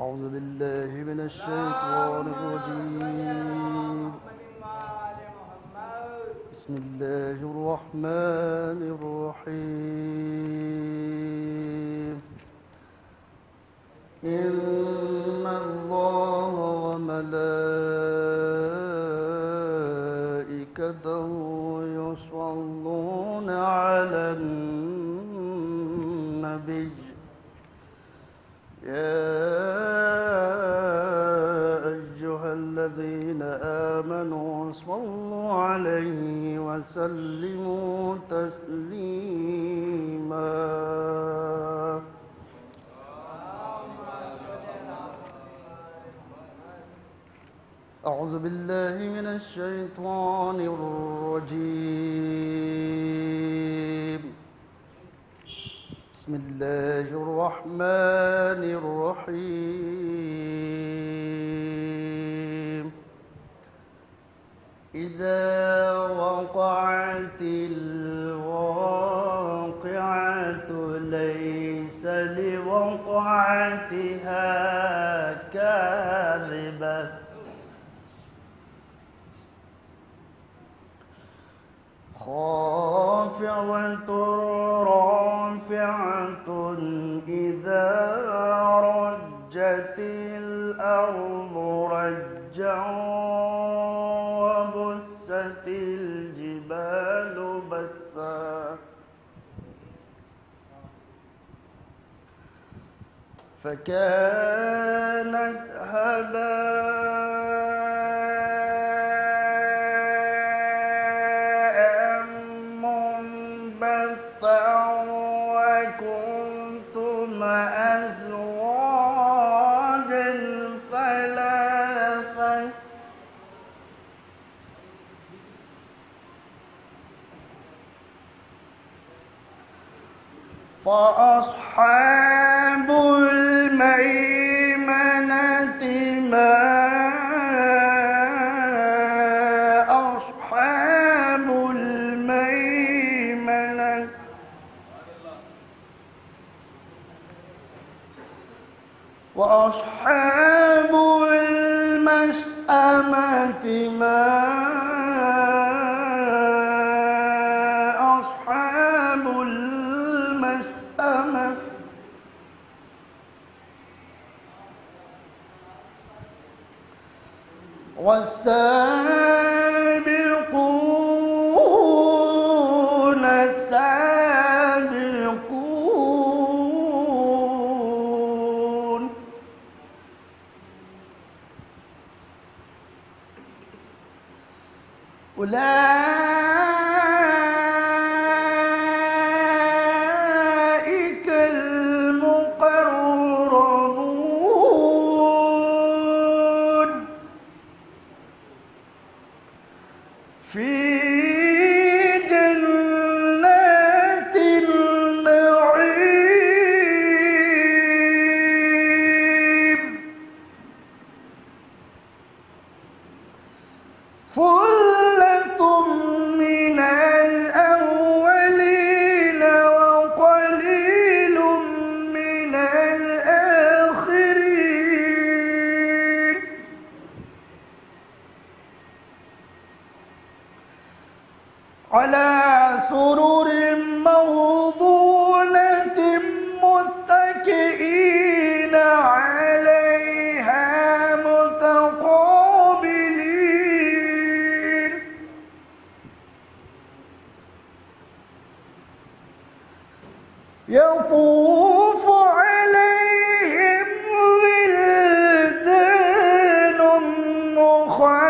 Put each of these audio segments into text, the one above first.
أعوذ بالله من الشيطان الرجيم. بسم الله الرحمن الرحيم. إن الله وملائكته يصلون على النبي يا أيها الذين آمنوا صلوا عليه وسلموا تسليما. أعوذ بالله من الشيطان الرجيم. بسم الله الرحمن الرحيم. إذا وقعت الواقعة ليس لوقعتها كاذبة خافضة رافعة إذا رجت الأرض رجا وبست الجبال بسا فكانت هباء منبثا وكنتم أزواجا ثلاثا فأصحاب الميمنة ما أصحاب الميمنة وأصحاب المشأمة ما أصحاب المشأمة والسابقون السابقون أولئك المقربون في جنات النعيم ثلة من الأولين وقليل من الآخرين على سرر موضونة متكئين عليها متقابلين يطوف عليهم ولدان مخلدون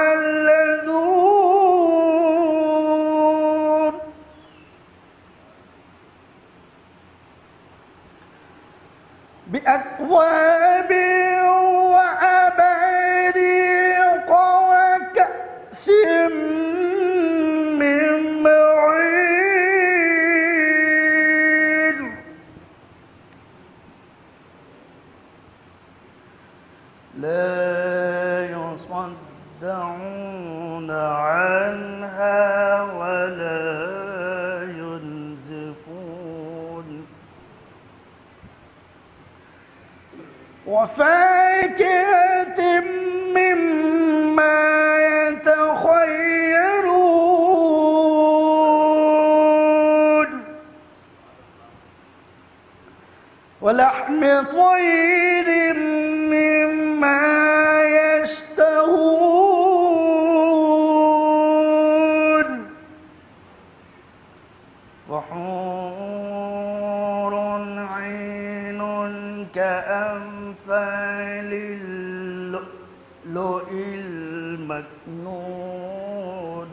بأكواب وأباريق وكأس من معين لا يصدعون عنها ولا ينزفون وفاكهة مما يتخيرون ولحم طير مما يشتهون وحور عين كأمثال اللؤلؤ المكنون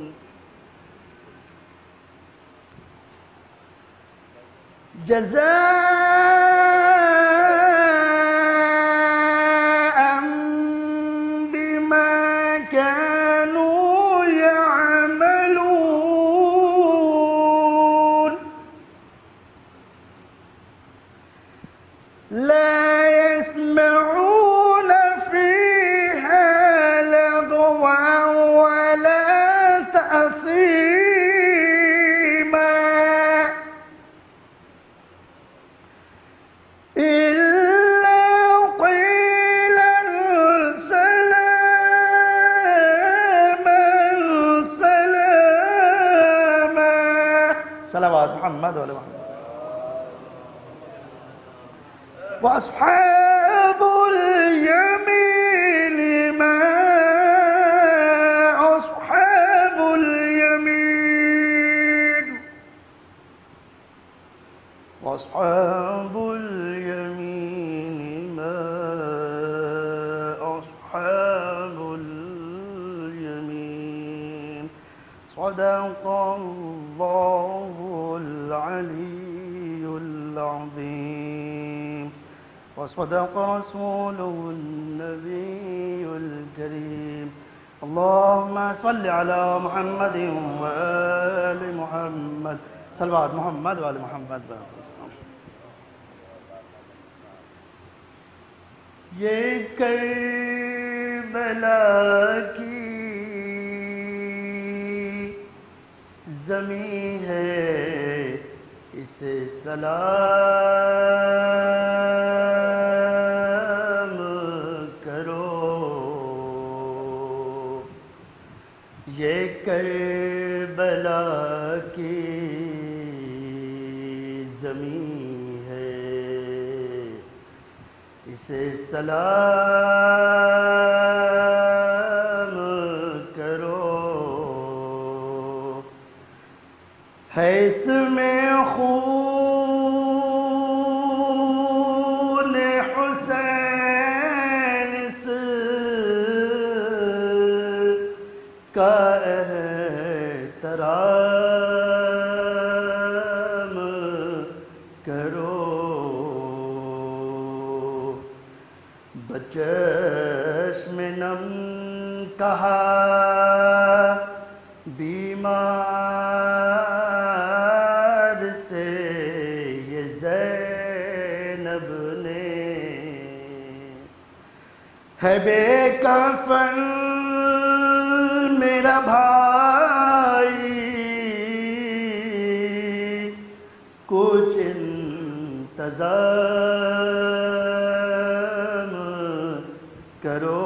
جزاء بما كانوا يعملون لا يسمعون فيها لغوا ولا تأثيما إلا قيلا سلاما سلاما صلوات محمد وعلى محمد وأصحاب اليمين ما أصحاب اليمين وأصحاب اليمين ما أصحاب اليمين صدق الله العلي العظيم وصدق رسوله النبي الكريم اللهم صل على محمد وآل محمد صلوات محمد وآل محمد یہ کربلا کی زمین ہے اسے سلام کرو یہ کربلا کی زمین ہے اسے سلام کرو ہے اس میں خون حسین اس کا احترام کرو بچشم نم کہا بیمار سے یہ زینب نے ہے بے کفن میرا بھائی کچھ انتظام کرو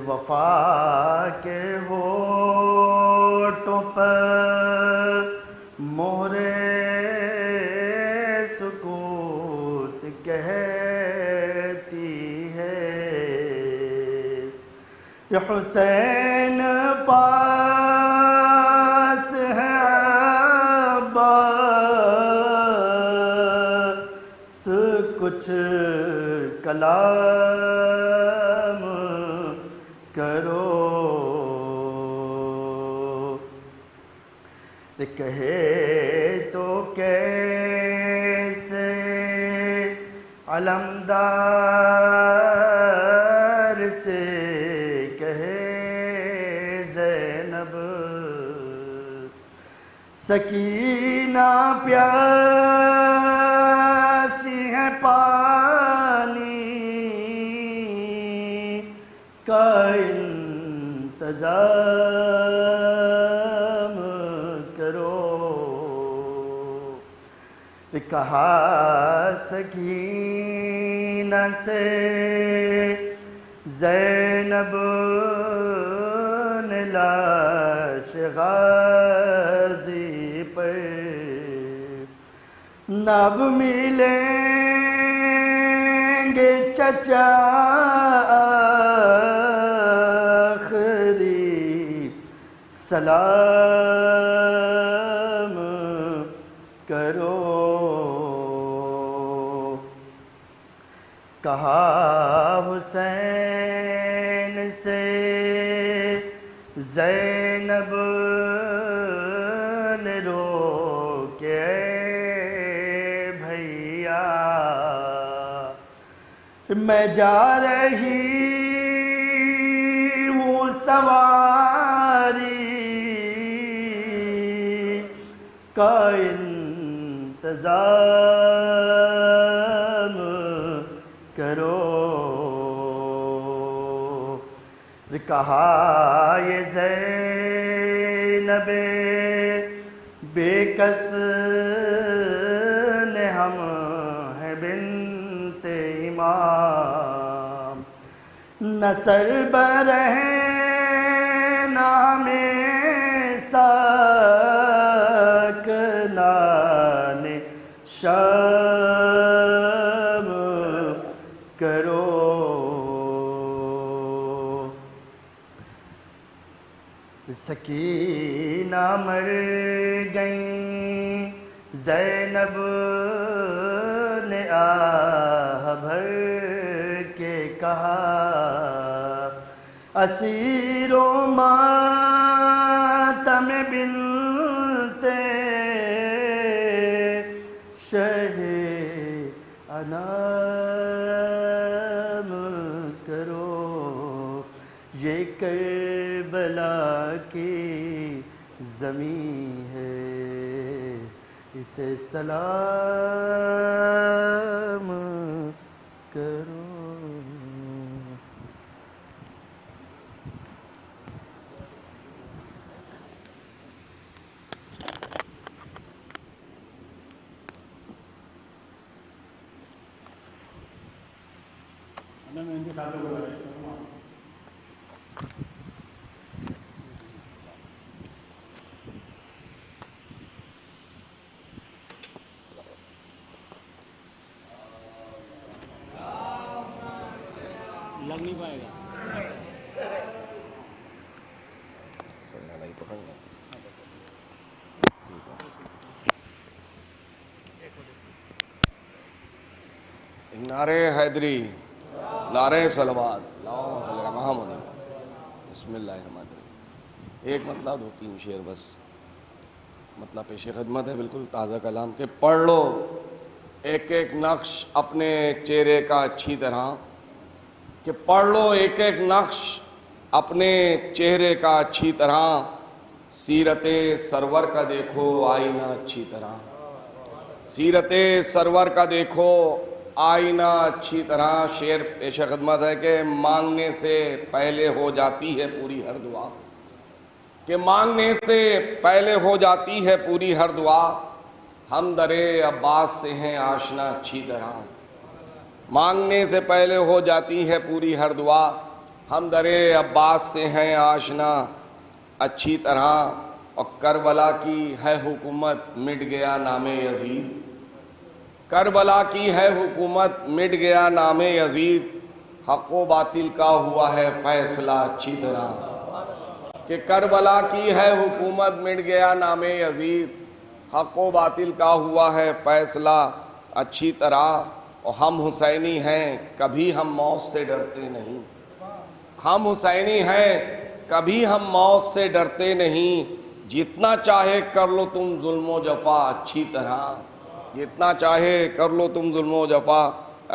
وفا کے ہونٹوں پر مہر سکوت کہتی ہے یہ حسین پاس ہے عباس کچھ کلام کرو کہے تو کیسے علمدار سے کہے زینب سکینہ پیاسی ہے پانی کا انتظام کرو۔ کہا سکینہ سے زینب نے لاش غازی پر، نب ملیں گے چچا آخری سلام کرو۔ کہا حسین سے زینب نے رو کے بھیا، میں جا رہی ہوں سواری کا انتظام کرو۔ کہا یہ زینب بے کس نے ہم ہیں بنت امام، نصر برہن ہمیں ساکنان شام کرو۔ سکینہ مر گئیں، زینب نے آہ بھر کے کہا، اسیر و ماتم بنت شہ انام کرو۔ یہ کربلا کی زمین ہے، اسے سلام کرو۔ لگ نہیں پائے گا۔ نعرہ حیدری، نعرہ صلوات، اللہم صلی علی محمد۔ بسم اللہ الرحمن الرحیم۔ ایک مطلب دو تین شعر بس، مطلب پیش خدمت ہے، بالکل تازہ کلام کہ پڑھ لو ایک ایک نقش اپنے چہرے کا اچھی طرح، کہ پڑھ لو ایک ایک نقش اپنے چہرے کا اچھی طرح، سیرت سرور کا دیکھو آئینہ اچھی طرح، سیرت سرور کا دیکھو آئینہ اچھی طرح۔ شعر پیش خدمت ہے کہ مانگنے سے پہلے ہو جاتی ہے پوری ہر دعا، کہ مانگنے سے پہلے ہو جاتی ہے پوری ہر دعا، ہم در عباس سے ہیں آشنا اچھی طرح، مانگنے سے پہلے ہو جاتی ہے پوری ہر دعا، ہم در عباس سے ہیں آشنا اچھی طرح۔ اور کربلا کی ہے حکومت مٹ گیا نام یزید، کربلا کی ہے حکومت مٹ گیا نام یزید، حق و باطل کا ہوا ہے فیصلہ اچھی طرح، کہ کربلا کی ہے حکومت مٹ گیا نام یزید، حق و باطل کا ہوا ہے فیصلہ اچھی طرح۔ اور ہم حسینی ہیں کبھی ہم موت سے ڈرتے نہیں، ہم حسینی ہیں کبھی ہم موت سے ڈرتے نہیں، جتنا چاہے کر لو تم ظلم و جفا اچھی طرح، جتنا چاہے کر لو تم ظلم و جفا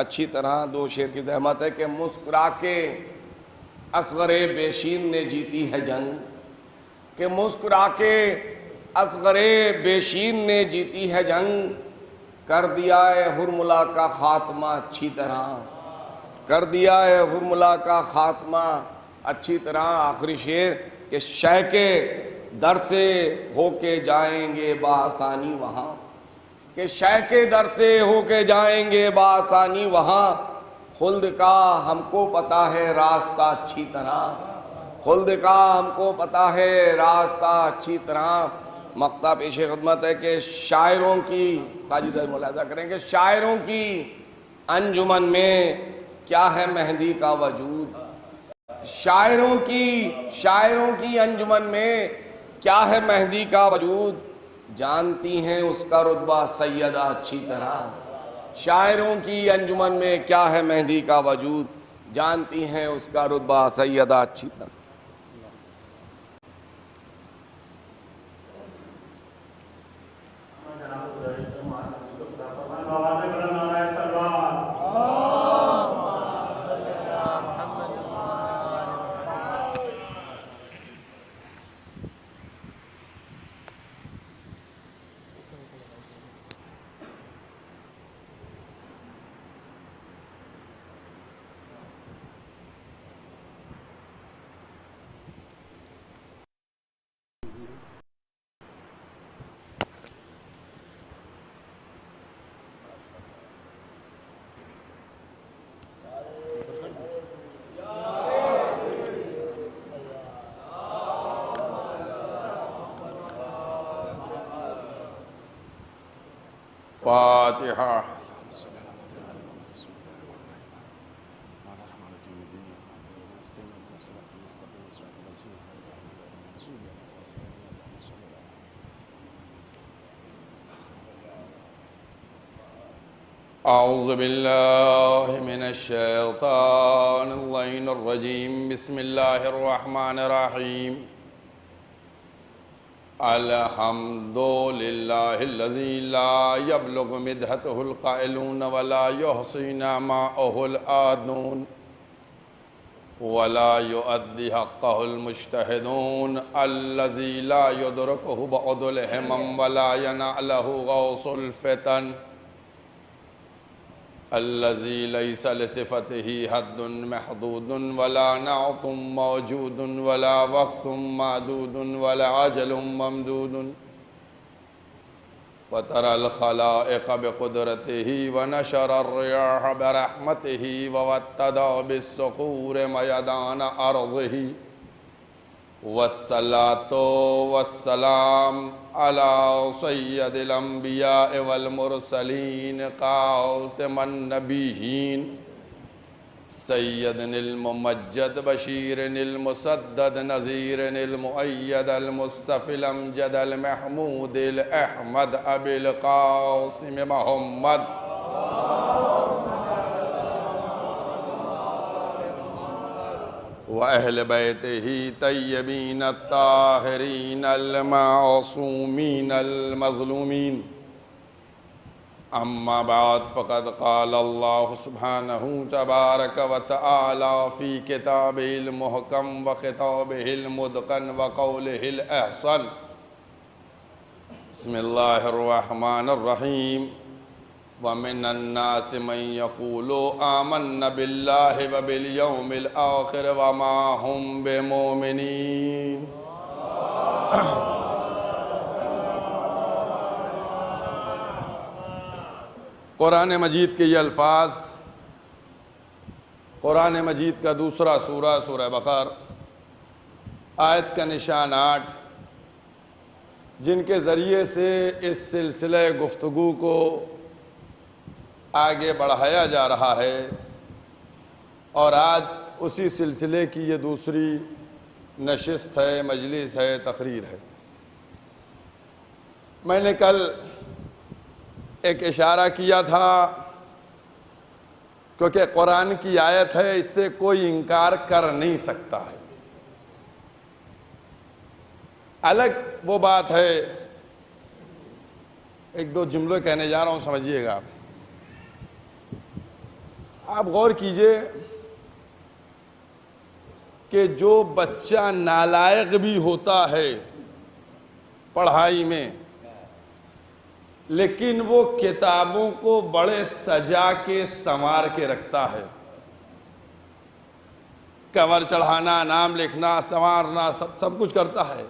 اچھی طرح۔ دو شعر کی زحمت ہے کہ مسکرا کے اصغر بیشین نے جیتی ہے جنگ، کہ مسکرا کے اصغر بیشین نے جیتی ہے جنگ، کر دیا ہے حرملہ کا خاتمہ اچھی طرح، کر دیا ہے حرملہ کا خاتمہ اچھی طرح آخری شعر کہ شہ کے در سے ہو کے جائیں گے بآسانی وہاں، کہ شہ کے در سے ہو کے جائیں گے بآسانی وہاں، خلد کا ہم کو پتہ ہے راستہ اچھی طرح، خلد کا ہم کو پتہ ہے راستہ اچھی طرح۔ مقطع پیش خدمت ہے کہ شاعروں کی، ساجد ملاحظہ کریں کہ شاعروں کی انجمن میں کیا ہے مہدی کا وجود، شاعروں کی انجمن میں کیا ہے مہدی کا وجود، جانتی ہیں اس کا رتبہ سیدہ اچھی طرح، شاعروں کی انجمن میں کیا ہے مہدی کا وجود، جانتی ہیں اس کا رتبہ سیدہ اچھی طرح۔ فاتحہ۔ اعوذ باللہ من الشیطان اللعین الرجیم، بسم اللہ الرحمن الرحیم۔ الحمد للہ الذی لا یبلغ مدحتہ القائلون ولا یحصی نعماءہ العادون ولا یؤدی حقہ المجتہدون، الذی لا یدرکہ بعد الہمم ولا ینالہ غوث الفتن، الذي ليس لصفته حد محدود ولا نعت موجود ولا وقت معدود ولا عجل ممدود، وترى الخلائق بقدرته ونشر الرياح برحمته ووتد بالصخور ميدان أرضه، والصلاة والسلام على سيد الأنبياء والمرسلين خاتم النبيين سيد الممجد بشير المسدد نذير المؤيد المصطفى الأمجد المحمود الأحمد أبي القاسم محمد وأهل بيته طيبين الطاهرين المعصومين المظلومين، أما بعد فقد قال الله سبحانه تبارك وتعالى في كتابه المحكم وخطابه المتقن وقوله الأحسن، بسم الله الرحمن الرحيم، ومن الناس من يقول آمنا بالله وباليوم الآخر وما هم بمؤمنين۔ قرآن مجید کے یہ الفاظ، قرآن مجید کا دوسرا سورہ، سورہ بقرہ، آیت کا نشان 8، جن کے ذریعے سے اس سلسلہ گفتگو کو آگے بڑھایا جا رہا ہے، اور آج اسی سلسلے کی یہ دوسری نشست ہے، مجلس ہے، تقریر ہے۔ میں نے کل ایک اشارہ کیا تھا، کیونکہ قرآن کی آیت ہے، اس سے کوئی انکار کر نہیں سکتا ہے۔ الگ وہ بات ہے، ایک دو جملے کہنے جا رہا ہوں، سمجھیے گا۔ آپ غور کیجئے کہ جو بچہ نالائق بھی ہوتا ہے پڑھائی میں، لیکن وہ کتابوں کو بڑے سجا کے سنوار کے رکھتا ہے، کور چڑھانا، نام لکھنا، سنوارنا، سب کچھ کرتا ہے۔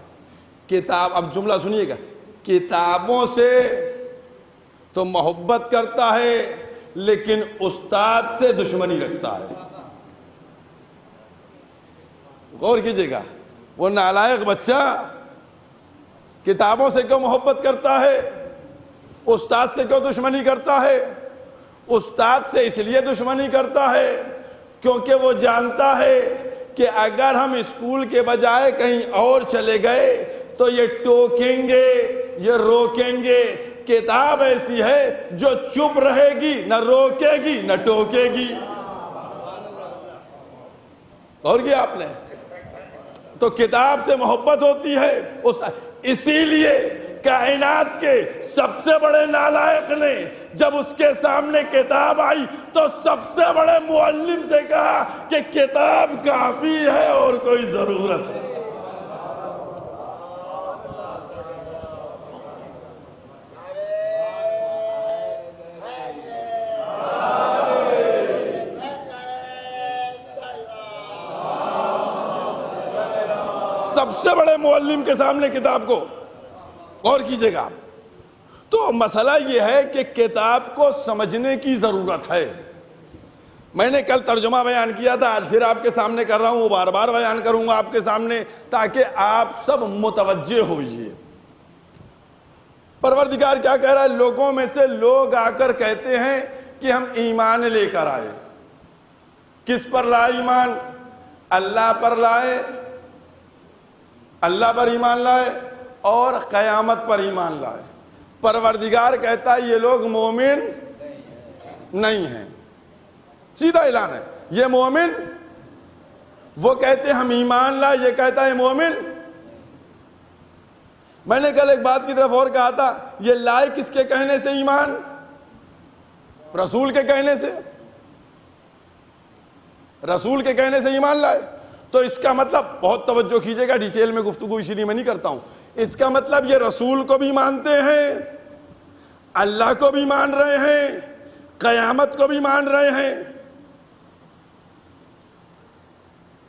کتاب، اب جملہ سنیے گا، کتابوں سے تو محبت کرتا ہے لیکن استاد سے دشمنی رکھتا ہے۔ غور کیجئے گا، وہ نالائق بچہ کتابوں سے کیوں محبت کرتا ہے، استاد سے کیوں دشمنی کرتا ہے؟ استاد سے اس لیے دشمنی کرتا ہے کیونکہ وہ جانتا ہے کہ اگر ہم اسکول کے بجائے کہیں اور چلے گئے تو یہ ٹوکیں گے، یہ روکیں گے۔ کتاب ایسی ہے جو چپ رہے گی، نہ روکے گی نہ ٹوکے گی۔ اور کیا آپ نے تو کتاب سے محبت ہوتی ہے۔ اسی لیے کائنات کے سب سے بڑے نالائق نے جب اس کے سامنے کتاب آئی تو سب سے بڑے معلم سے کہا کہ کتاب کافی ہے اور کوئی ضرورت ہے۔ سب سے بڑے معلم کے سامنے کتاب کو، اور کیجئے گا آپ، تو مسئلہ یہ ہے کہ کتاب کو سمجھنے کی ضرورت ہے۔ میں نے کل ترجمہ بیان کیا تھا، آج پھر آپ کے سامنے کر رہا ہوں، بار بار بیان کروں گا آپ کے سامنے تاکہ آپ سب متوجہ ہوئیے۔ پروردگار کیا کہہ رہا ہے؟ لوگوں میں سے لوگ آ کر کہتے ہیں کہ ہم ایمان لے کر آئے۔ کس پر لائے ایمان؟ اللہ پر لائے، اللہ پر ایمان لائے اور قیامت پر ایمان لائے۔ پروردگار کہتا ہے یہ لوگ مومن نہیں ہیں، سیدھا اعلان ہے، یہ مومن، وہ کہتے ہم ایمان لائے، یہ کہتا ہے مومن۔ میں نے کل ایک بات کی طرف اور کہا تھا، یہ لائے کس کے کہنے سے ایمان؟ رسول کے کہنے سے، رسول کے کہنے سے ایمان لائے۔ تو اس کا مطلب، بہت توجہ کیجئے گا، ڈیٹیل میں گفتگو اسی لیے میں نہیں کرتا ہوں، اس کا مطلب یہ رسول کو بھی مانتے ہیں، اللہ کو بھی مان رہے ہیں، قیامت کو بھی مان رہے ہیں۔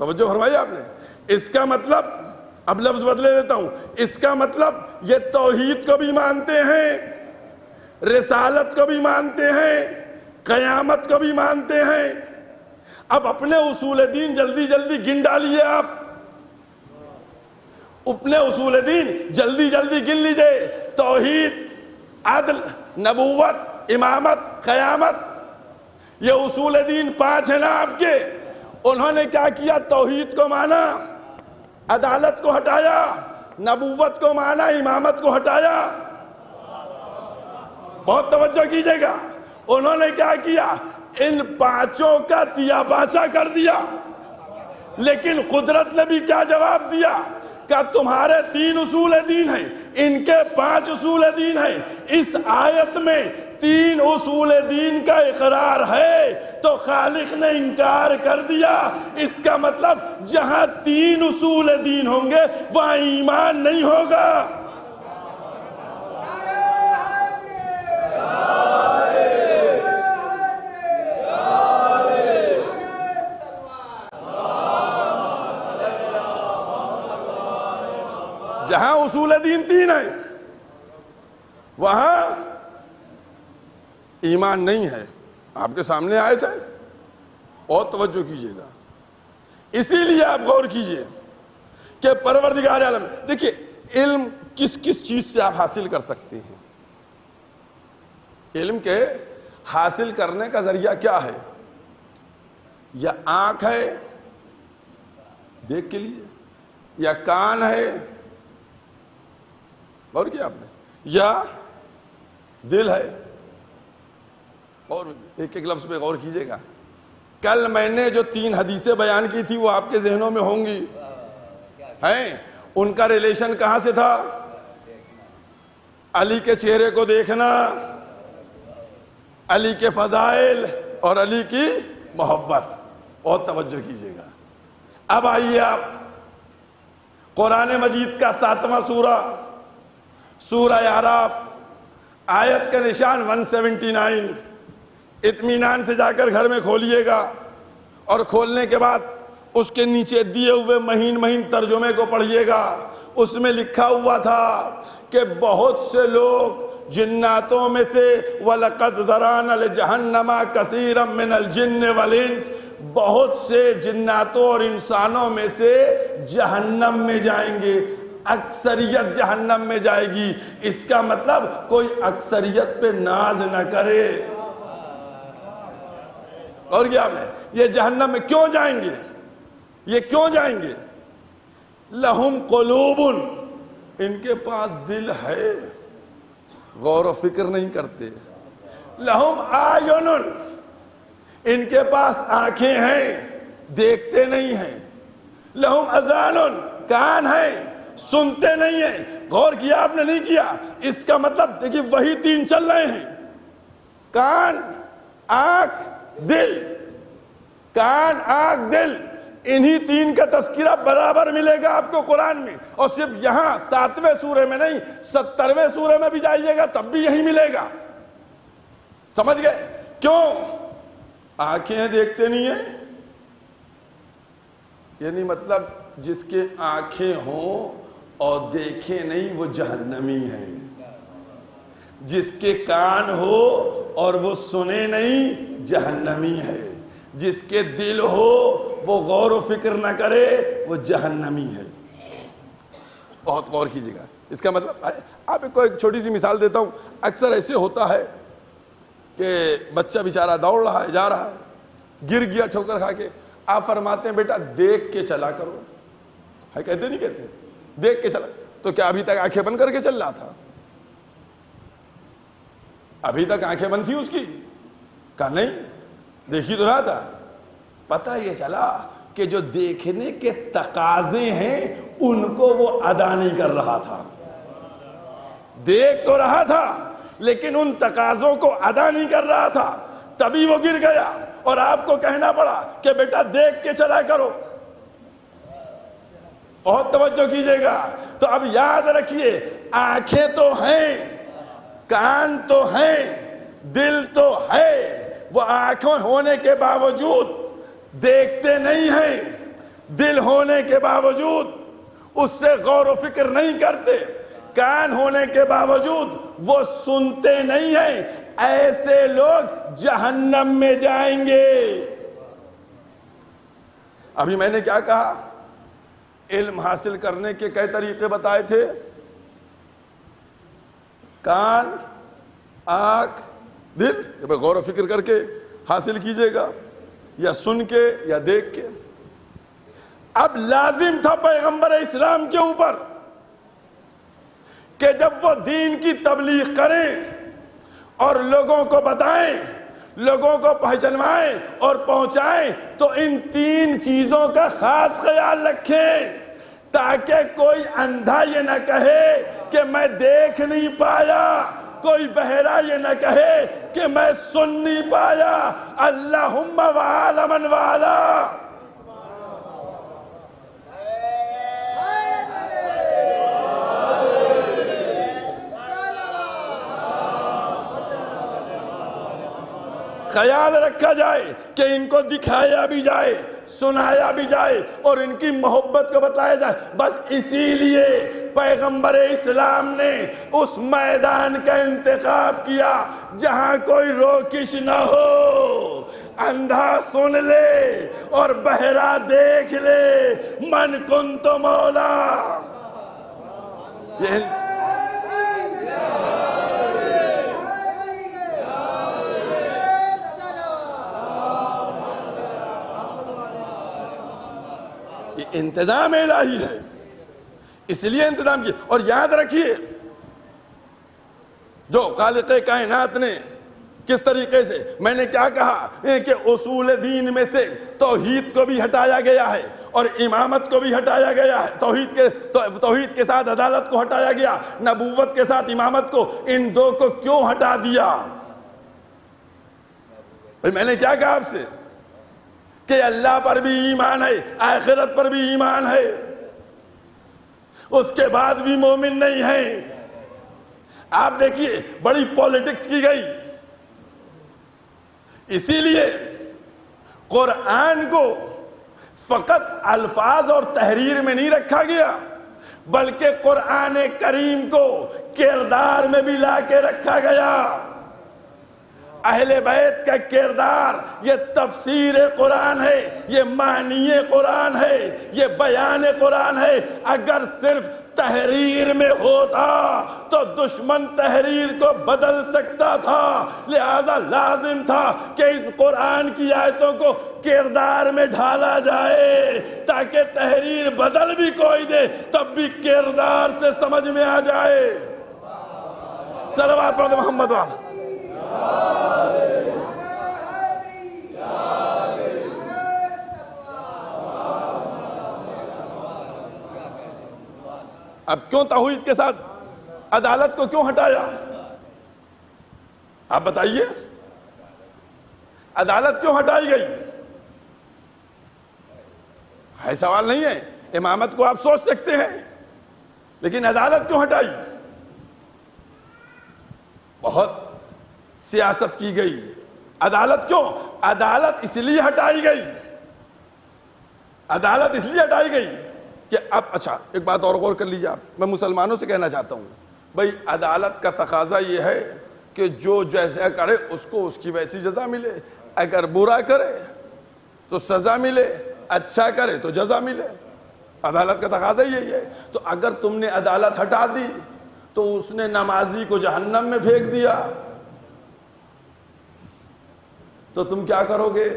توجہ فرمائی آپ نے؟ اس کا مطلب، اب لفظ بدلے دیتا ہوں، اس کا مطلب یہ توحید کو بھی مانتے ہیں، رسالت کو بھی مانتے ہیں، قیامت کو بھی مانتے ہیں۔ اب اپنے اصول دین جلدی جلدی گن ڈالیے، آپ اپنے اصول دین جلدی جلدی گن لیجئے، توحید، عدل، نبوت، امامت، قیامت، یہ اصول دین 5 ہیں نا آپ کے۔ انہوں نے کیا کیا؟ توحید کو مانا، عدالت کو ہٹایا، نبوت کو مانا، امامت کو ہٹایا۔ بہت توجہ کیجئے گا، انہوں نے کیا کیا؟ ان 5 کا تیا پاچا کر دیا۔ لیکن قدرت نے بھی کیا جواب دیا؟ کہ تمہارے 3 اصول دین ہیں، ان کے 5 اصول دین ہیں۔ اس آیت میں 3 اصول دین کا اقرار ہے تو خالق نے انکار کر دیا۔ اس کا مطلب جہاں 3 اصول دین ہوں گے وہاں ایمان نہیں ہوگا۔ جہاں اصول دین 3 ہیں وہاں ایمان نہیں ہے۔ آپ کے سامنے آئے تھے، اور توجہ کیجئے گا، اسی لیے آپ غور کیجئے کہ پروردگار عالم، دیکھیے علم کس کس چیز سے آپ حاصل کر سکتے ہیں؟ علم کے حاصل کرنے کا ذریعہ کیا ہے؟ یا آنکھ ہے دیکھ کے لیے، یا کان ہے، اور کیا آپ نے، یا دل ہے۔ اور ایک ایک لفظ پہ غور کیجئے گا۔ کل میں نے جو 3 حدیثیں بیان کی تھی وہ آپ کے ذہنوں میں ہوں گی، ہیں؟ ان کا ریلیشن کہاں سے تھا؟ علی کے چہرے کو دیکھنا، علی کے فضائل اور علی کی محبت۔ بہت توجہ کیجئے گا۔ اب آئیے آپ قرآن مجید کا 7واں سورہ، سورہ اعراف، آیت کا نشان 179، اطمینان سے جا کر گھر میں کھولیے گا، اور کھولنے کے بعد اس کے نیچے دیے ہوئے مہین مہین ترجمے کو پڑھیے گا، اس میں لکھا ہوا تھا کہ بہت سے لوگ جناتوں میں سے وَلَقَدْ ذَرَانَ لِجَهَنَّمَ كَثِيرًا مِنَ الْجِنِّ وَالْإِنسِ، بہت سے جناتوں اور انسانوں میں سے جہنم میں جائیں گے، اکثریت جہنم میں جائے گی۔ اس کا مطلب کوئی اکثریت پہ ناز نہ کرے۔ اور کیا آپ نے یہ جہنم میں کیوں جائیں گے؟ یہ کیوں جائیں گے؟ لہم قلوب، ان کے پاس دل ہے، غور و فکر نہیں کرتے۔ لہم اعین، ان کے پاس آنکھیں ہیں، دیکھتے نہیں ہیں۔ لہم اذان، کان ہیں، سنتے نہیں ہیں۔ غور کیا آپ نے؟ نہیں کیا؟ اس کا مطلب دیکھیے وہی تین چل رہے ہیں، کان، آنکھ، دل۔ کان، آنکھ، دل، انہی تین کا تذکرہ برابر ملے گا آپ کو قرآن میں، اور صرف یہاں 7ویں سورے میں نہیں، 70ویں سورے میں بھی جائیے گا تب بھی یہی ملے گا۔ سمجھ گئے؟ کیوں؟ آنکھیں دیکھتے نہیں ہیں، یعنی مطلب جس کے آنکھیں ہوں اور دیکھیں نہیں وہ جہنمی ہیں، جس کے کان ہو اور وہ سنے نہیں جہنمی ہے، جس کے دل ہو وہ غور و فکر نہ کرے وہ جہنمی ہے۔ بہت غور کیجیے گا، اس کا مطلب آپ کو ایک چھوٹی سی مثال دیتا ہوں۔ اکثر ایسے ہوتا ہے کہ بچہ بیچارہ دوڑ رہا ہے، جا رہا ہے، گر گیا ٹھوکر کھا کے، آپ فرماتے ہیں بیٹا دیکھ کے چلا کرو، ہے کہتے نہیں کہتے؟ دیکھ کے چلا، تو کیا ابھی تک آنکھیں بند کر کے چل رہا تھا؟ ابھی تک آنکھیں بند تھی اس کی؟ کہا نہیں، دیکھی تو رہا تھا۔ پتہ یہ چلا کہ جو دیکھنے کے تقاضے ہیں ان کو وہ ادا نہیں کر رہا تھا۔ دیکھ تو رہا تھا لیکن ان تقاضوں کو ادا نہیں کر رہا تھا، تبھی وہ گر گیا اور آپ کو کہنا پڑا کہ بیٹا دیکھ کے چلا کرو۔ بہت توجہ کیجئے گا۔ تو اب یاد رکھیے، آنکھیں تو ہیں، کان تو ہیں، دل تو ہے، وہ آنکھوں ہونے کے باوجود دیکھتے نہیں ہیں، دل ہونے کے باوجود اس سے غور و فکر نہیں کرتے، کان ہونے کے باوجود وہ سنتے نہیں ہیں۔ ایسے لوگ جہنم میں جائیں گے۔ ابھی میں نے کیا کہا؟ علم حاصل کرنے کے کئی طریقے بتائے تھے، کان، آنکھ، دل، غور و فکر کر کے حاصل کیجئے گا، یا سن کے یا دیکھ کے۔ اب لازم تھا پیغمبر اسلام کے اوپر کہ جب وہ دین کی تبلیغ کریں اور لوگوں کو بتائیں، لوگوں کو پہچنوائیں اور پہنچائیں، تو ان تین چیزوں کا خاص خیال رکھیں، تاکہ کوئی اندھا یہ نہ کہے کہ میں دیکھ نہیں پایا، کوئی بہرا یہ نہ کہے کہ میں سن نہیں پایا۔ اللہم وعلا من وعلا۔ خیال رکھا جائے کہ ان کو دکھایا بھی جائے، سنایا بھی جائے اور ان کی محبت کو بتایا جائے۔ بس اسی لیے پیغمبر اسلام نے اس میدان کا انتخاب کیا جہاں کوئی روکش نہ ہو، اندھا سن لے اور بہرا دیکھ لے۔ من کنت مولا، یہ انتظام الہی ہے، اس لیے انتظام کیا۔ اور یاد رکھیے، جو خالق کائنات نے کس طریقے سے، میں نے کیا کہا کہ اصول دین میں سے توحید کو بھی ہٹایا گیا ہے اور امامت کو بھی ہٹایا گیا ہے، توحید کے ساتھ عدالت کو ہٹایا گیا، نبوت کے ساتھ امامت کو، ان دو کو کیوں ہٹا دیا؟ میں نے کیا کہا آپ سے کہ اللہ پر بھی ایمان ہے، آخرت پر بھی ایمان ہے، اس کے بعد بھی مومن نہیں ہے۔ آپ دیکھیے بڑی پولیٹکس کی گئی، اسی لیے قرآن کو فقط الفاظ اور تحریر میں نہیں رکھا گیا، بلکہ قرآن کریم کو کردار میں بھی لا کے رکھا گیا۔ اہل بیت کا کردار یہ تفسیر قرآن ہے، یہ معنی قرآن ہے، یہ بیان قرآن ہے۔ اگر صرف تحریر میں ہوتا تو دشمن تحریر کو بدل سکتا تھا، لہذا لازم تھا کہ اس قرآن کی آیتوں کو کردار میں ڈھالا جائے، تاکہ تحریر بدل بھی کوئی دے تب بھی کردار سے سمجھ میں آ جائے۔ صلوات پڑھتے محمد وعلا۔ اب کیوں توحید کے ساتھ عدالت کو کیوں ہٹایا؟ آپ بتائیے، عدالت کیوں ہٹائی گئی؟ ہے سوال نہیں ہے، امامت کو آپ سوچ سکتے ہیں، لیکن عدالت کیوں ہٹائی؟ بہت سیاست کی گئی۔ عدالت کیوں؟ عدالت اس لیے ہٹائی گئی، عدالت اس لیے ہٹائی گئی کہ اب اچھا ایک بات اور غور کر لیجیے آپ، میں مسلمانوں سے کہنا چاہتا ہوں بھائی عدالت کا تقاضا یہ ہے کہ جو جیسا کرے اس کو اس کی ویسی جزا ملے، اگر برا کرے تو سزا ملے، اچھا کرے تو جزا ملے۔ عدالت کا تقاضا یہی ہے۔ تو اگر تم نے عدالت ہٹا دی تو اس نے نمازی کو جہنم میں پھینک دیا تو تم کیا کرو گے؟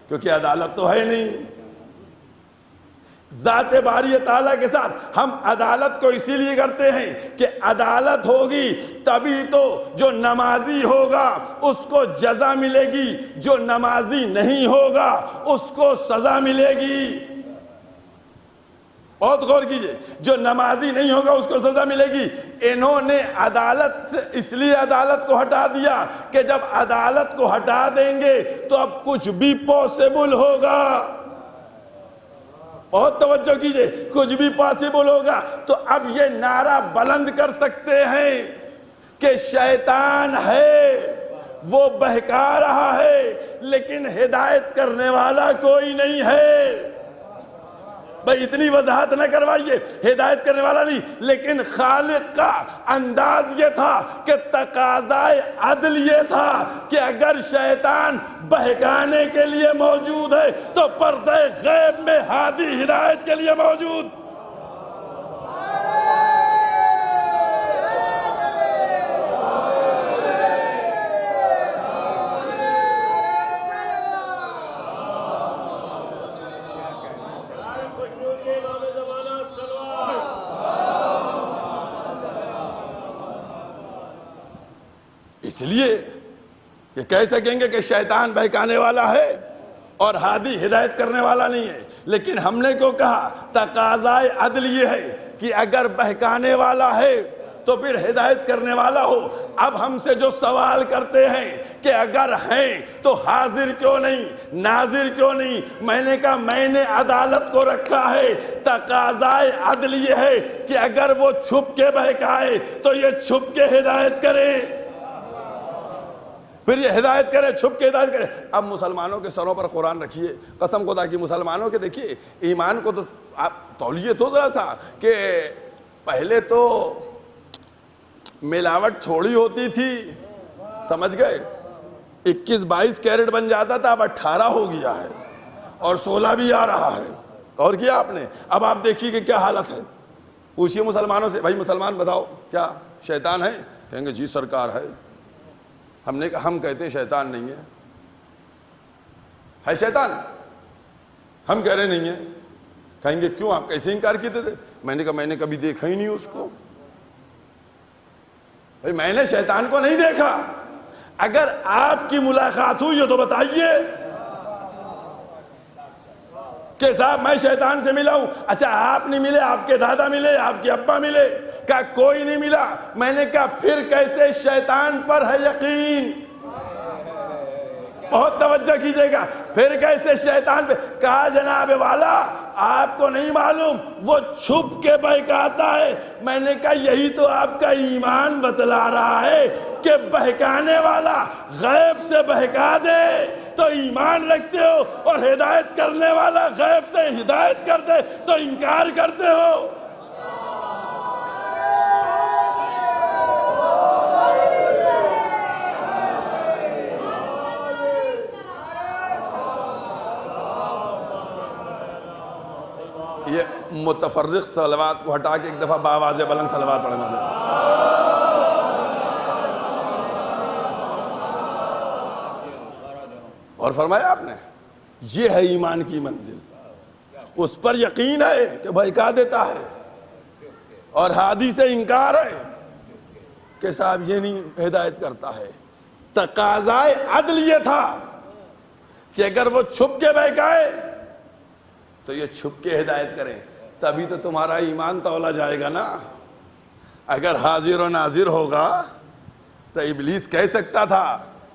کیونکہ عدالت تو ہے نہیں۔ ذات باری تعالیٰ کے ساتھ ہم عدالت کو اسی لیے کرتے ہیں کہ عدالت ہوگی تبھی تو جو نمازی ہوگا اس کو جزا ملے گی، جو نمازی نہیں ہوگا اس کو سزا ملے گی۔ بہت غور کیجئے، جو نمازی نہیں ہوگا اس کو سزا ملے گی۔ انہوں نے عدالت سے اس لیے عدالت کو ہٹا دیا کہ جب عدالت کو ہٹا دیں گے تو اب کچھ بھی پاسبل ہوگا۔ بہت توجہ کیجئے، کچھ بھی پاسبل ہوگا تو اب یہ نعرہ بلند کر سکتے ہیں کہ شیطان ہے، وہ بہکا رہا ہے، لیکن ہدایت کرنے والا کوئی نہیں ہے۔ بھئی اتنی وضاحت نہ کروائیے، ہدایت کرنے والا نہیں، لیکن خالق کا انداز یہ تھا کہ تقاضائے عدل یہ تھا کہ اگر شیطان بہکانے کے لیے موجود ہے تو پردہ غیب میں ہادی ہدایت کے لیے موجود۔ اس لیے یہ کہہ سکیں گے کہ شیطان بہکانے والا ہے اور ہادی ہدایت کرنے والا نہیں ہے، لیکن ہم نے کیوں کہا تقاضائے عدل یہ ہے کہ اگر بہکانے والا ہے تو پھر ہدایت کرنے والا ہو۔ اب ہم سے جو سوال کرتے ہیں کہ اگر ہیں تو حاضر کیوں نہیں، ناظر کیوں نہیں؟ میں نے کہا میں نے عدالت کو رکھا ہے، تقاضائے عدل یہ ہے کہ اگر وہ چھپ کے بہکائے تو یہ چھپ کے ہدایت کرے، پھر یہ ہدایت کرے، چھپ کے ہدایت کرے۔ اب مسلمانوں کے سروں پر قرآن رکھیے، قسم خدا کی مسلمانوں کے دیکھیے ایمان کو تو آپ تولیے تو ذرا سا کہ پہلے تو ملاوٹ تھوڑی ہوتی تھی، سمجھ گئے، 21-22 کیرٹ بن جاتا تھا، اب 18 ہو گیا ہے اور 16 بھی آ رہا ہے۔ اور کیا آپ نے؟ اب آپ دیکھیے کہ کیا حالت ہے۔ پوچھئے مسلمانوں سے، بھائی مسلمان بتاؤ کیا شیطان ہے؟ کہیں گے جی سرکار ہے۔ ہم نے کہا ہم کہتے ہیں شیطان نہیں ہے شیطان؟ ہم کہہ رہے نہیں ہیں۔ کہیں گے کیوں، آپ کیسے انکار کیتے تھے؟ میں نے کہا میں نے کبھی دیکھا ہی نہیں اس کو، بھائی میں نے شیطان کو نہیں دیکھا۔ اگر آپ کی ملاقات ہوئی ہے تو بتائیے کہ صاحب میں شیطان سے ملا ہوں۔ اچھا آپ نہیں ملے، آپ کے دادا ملے، آپ کے ابا ملے؟ کہا کوئی نہیں ملا۔ میں نے کہا پھر کیسے شیطان پر ہے یقین؟ بہت توجہ کیجئے گا، پھر کیسے شیطان پہ؟ کہا جناب والا آپ کو نہیں معلوم وہ چھپ کے بہکاتا ہے. میں نے کہا یہی تو آپ کا ایمان بتلا رہا ہے کہ بہکانے والا غیب سے بہکا دے تو ایمان رکھتے ہو, اور ہدایت کرنے والا غیب سے ہدایت کر دے تو انکار کرتے ہو. یہ متفرق صلوات کو ہٹا کے ایک دفعہ باواز بلند صلوات پڑھنا دے. اور فرمایا آپ نے یہ ہے ایمان کی منزل, اس پر یقین ہے کہ بہکا دیتا ہے, اور ہادی سے انکار ہے کہ صاحب یہ نہیں ہدایت کرتا ہے. تقاضائے عدل یہ تھا کہ اگر وہ چھپ کے بہکائے تو یہ چھپ کے ہدایت کریں, تبھی تو تمہارا ایمان تولا جائے گا نا. اگر حاضر و ناظر ہوگا تو ابلیس کہہ سکتا تھا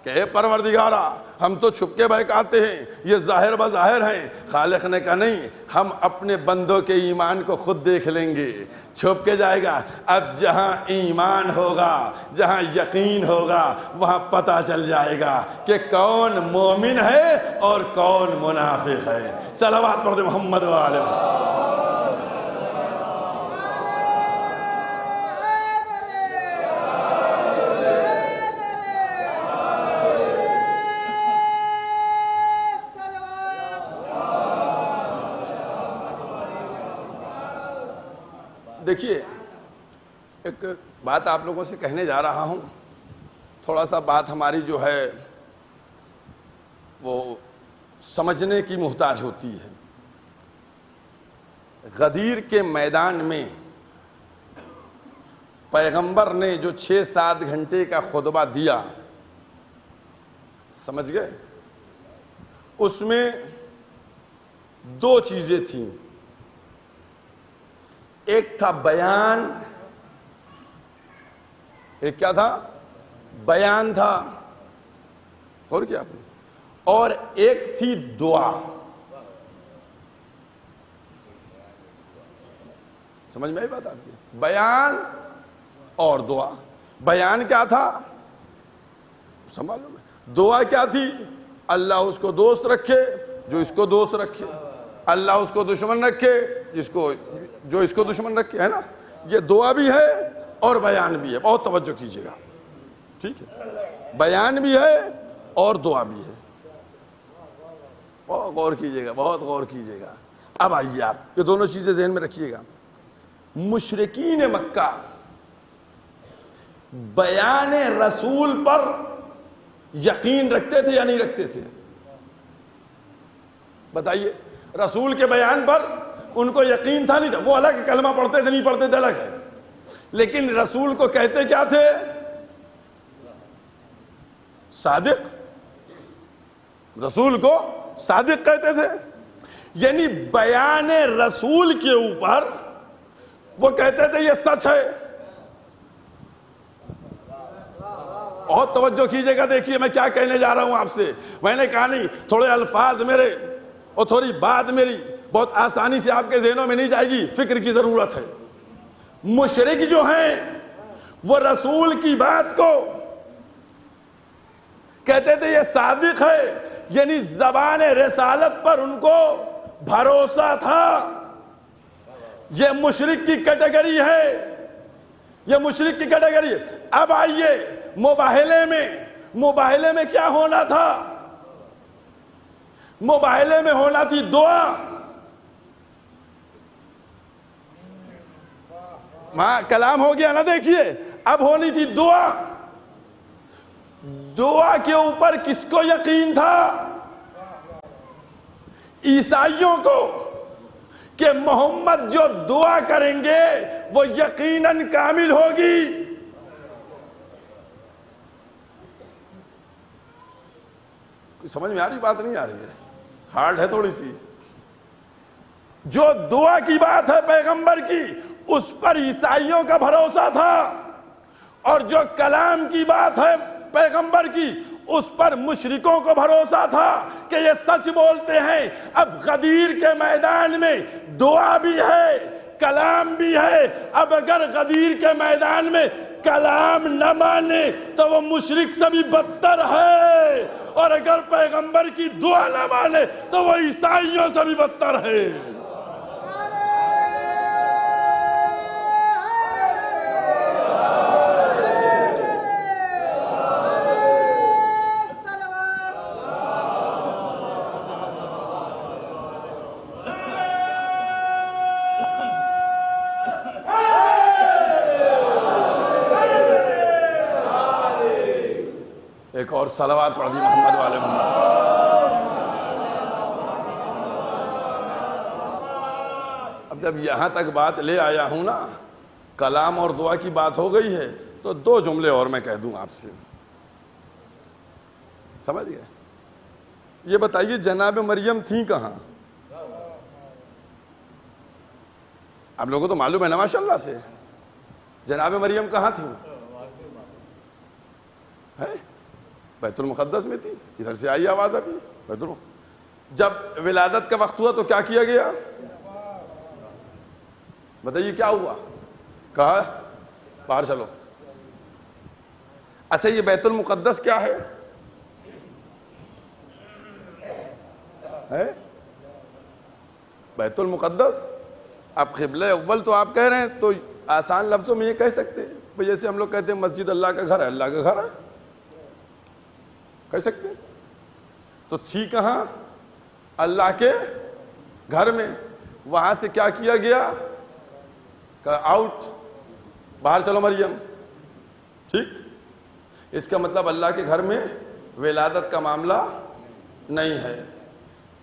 کہ اے پروردگارا ہم تو چھپ کے بہکاتے ہیں, یہ ظاہر بظاہر ہیں. خالق نے کہا نہیں, ہم اپنے بندوں کے ایمان کو خود دیکھ لیں گے. چھپ کے جائے گا. اب جہاں ایمان ہوگا, جہاں یقین ہوگا, وہاں پتہ چل جائے گا کہ کون مومن ہے اور کون منافق ہے. صلوات پڑھ دے محمد و آلہ محمد. دیکھیے ایک بات آپ لوگوں سے کہنے جا رہا ہوں, تھوڑا سا بات ہماری جو ہے وہ سمجھنے کی محتاج ہوتی ہے. غدیر کے میدان میں پیغمبر نے جو 6-7 گھنٹے کا خطبہ دیا, سمجھ گئے, اس میں 2 چیزیں تھیں. ایک تھا بیان, ایک کیا تھا, بیان تھا, اور کیا آپ نے, اور ایک تھی دعا. سمجھ میں آئی بات آپ کی؟ بیان اور دعا. بیان کیا تھا معلوم ہے, دعا کیا تھی, اللہ اس کو دوست رکھے جو اس کو دوست رکھے, اللہ اس کو دشمن رکھے جو اس کو دشمن رکھے, ہے نا. یہ دعا بھی ہے اور بیان بھی ہے. بہت توجہ کیجئے گا, ٹھیک ہے, بیان بھی ہے اور دعا بھی ہے. بہت غور کیجئے گا, بہت غور کیجئے گا. اب آئیے آپ یہ دونوں چیزیں ذہن میں رکھیے گا. مشرکین مکہ بیان رسول پر یقین رکھتے تھے یا نہیں رکھتے تھے؟ بتائیے. رسول کے بیان پر ان کو یقین تھا نہیں تھا, وہ الگ کلمہ پڑھتے تھے نہیں پڑھتے تھے الگ ہے, لیکن رسول کو کہتے کیا تھے؟ صادق. رسول کو صادق کہتے تھے. یعنی بیان رسول کے اوپر وہ کہتے تھے یہ سچ ہے. بہت توجہ کیجئے گا. دیکھیے میں کیا کہنے جا رہا ہوں آپ سے. میں نے کہا نہیں تھوڑے الفاظ میرے اور تھوڑی بات میری بہت آسانی سے آپ کے ذہنوں میں نہیں جائے گی, فکر کی ضرورت ہے. مشرک جو ہیں وہ رسول کی بات کو کہتے تھے یہ صادق ہے, یعنی زبان رسالت پر ان کو بھروسہ تھا. یہ مشرک کی کیٹیگری ہے, یہ مشرک کی کیٹیگری ہے. اب آئیے مباہلے میں کیا ہونا تھا؟ مباہلے میں ہونا تھی دعا. کلام ہو گیا نا. دیکھیے اب ہونی تھی دعا. دعا کے اوپر کس کو یقین تھا؟ عیسائیوں کو, کہ محمد جو دعا کریں گے وہ یقیناً کامل ہوگی. سمجھ میں آ رہی بات نہیں آ رہی ہے؟ ہارڈ ہے تھوڑی سی. جو دعا کی بات ہے پیغمبر کی اس پر عیسائیوں کا بھروسہ تھا, اور جو کلام کی بات ہے پیغمبر کی اس پر مشرکوں کو بھروسہ تھا کہ یہ سچ بولتے ہیں. اب غدیر کے میدان میں دعا بھی ہے، کلام بھی ہے. اب اگر غدیر کے میدان میں کلام نہ مانے تو وہ مشرک سے بھی بدتر ہے، اور اگر پیغمبر کی دعا نہ مانے تو وہ عیسائیوں سے بھی بدتر ہے. ایک اور صلوات پڑھ دی محمد والے محمد. اب جب یہاں تک بات لے آیا ہوں نا، کلام اور دعا کی بات ہو گئی ہے، تو 2 جملے اور میں کہہ دوں آپ سے. سمجھ گئے؟ یہ بتائیے جناب مریم تھیں کہاں؟ آپ لوگوں کو تو معلوم ہے نا ماشاءاللہ سے، جناب مریم کہاں تھیں؟ بیت المقدس میں تھی. ادھر سے آئی آواز ابھی بیت المقدس. جب ولادت کا وقت ہوا تو کیا کیا گیا؟ بتائیے کیا ہوا؟ کہا باہر چلو. اچھا یہ بیت المقدس کیا ہے؟ بیت المقدس. اب قبلہ اول تو آپ کہہ رہے ہیں تو آسان لفظوں میں یہ کہہ سکتے ہیں، جیسے ہم لوگ کہتے ہیں مسجد اللہ کا گھر ہے، اللہ کا گھر ہے، کہہ سکتے ہیں. تو تھی کہاں؟ اللہ کے گھر میں. وہاں سے کیا کیا گیا؟ کہ آؤٹ، باہر چلو مریم. ٹھیک، اس کا مطلب اللہ کے گھر میں ولادت کا معاملہ نہیں ہے.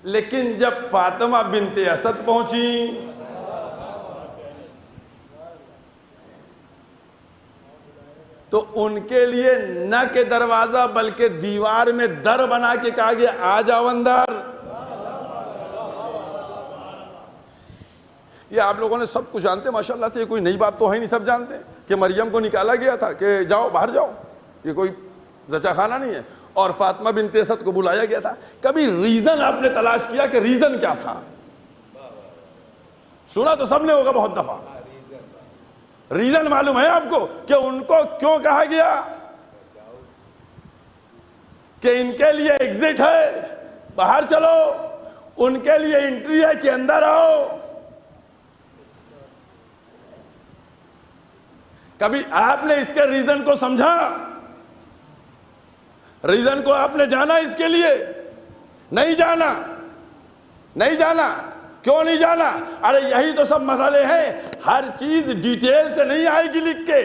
لیکن جب فاطمہ بنت اسد پہنچی، تو ان کے لیے نہ کہ دروازہ بلکہ دیوار میں در بنا کے کہا گیا آ جاؤ اندر. یہ آپ لوگوں نے سب کچھ جانتے ماشاءاللہ سے، یہ کوئی نئی بات تو ہے نہیں، سب جانتے ہیں کہ مریم کو نکالا گیا تھا کہ جاؤ باہر جاؤ. یہ کوئی زچہ خانہ نہیں ہے. اور فاطمہ بنت اسد کو بلایا گیا تھا. کبھی ریزن آپ نے تلاش کیا کہ ریزن کیا تھا؟ سنا تو سب نے ہوگا بہت دفعہ. ریزن معلوم ہے آپ کو کہ ان کو کیوں کہا گیا کہ ان کے لیے ایگزٹ ہے، باہر چلو، ان کے لیے انٹری ہے کہ اندر آؤ؟ کبھی آپ نے اس کے ریزن کو سمجھا؟ ریزن کو آپ نے جانا اس کے لیے؟ نہیں جانا. نہیں جانا. کیوں نہیں جانا؟ ارے یہی تو سب مرحلے ہیں. ہر چیز ڈیٹیل سے نہیں آئے گی لکھ کے،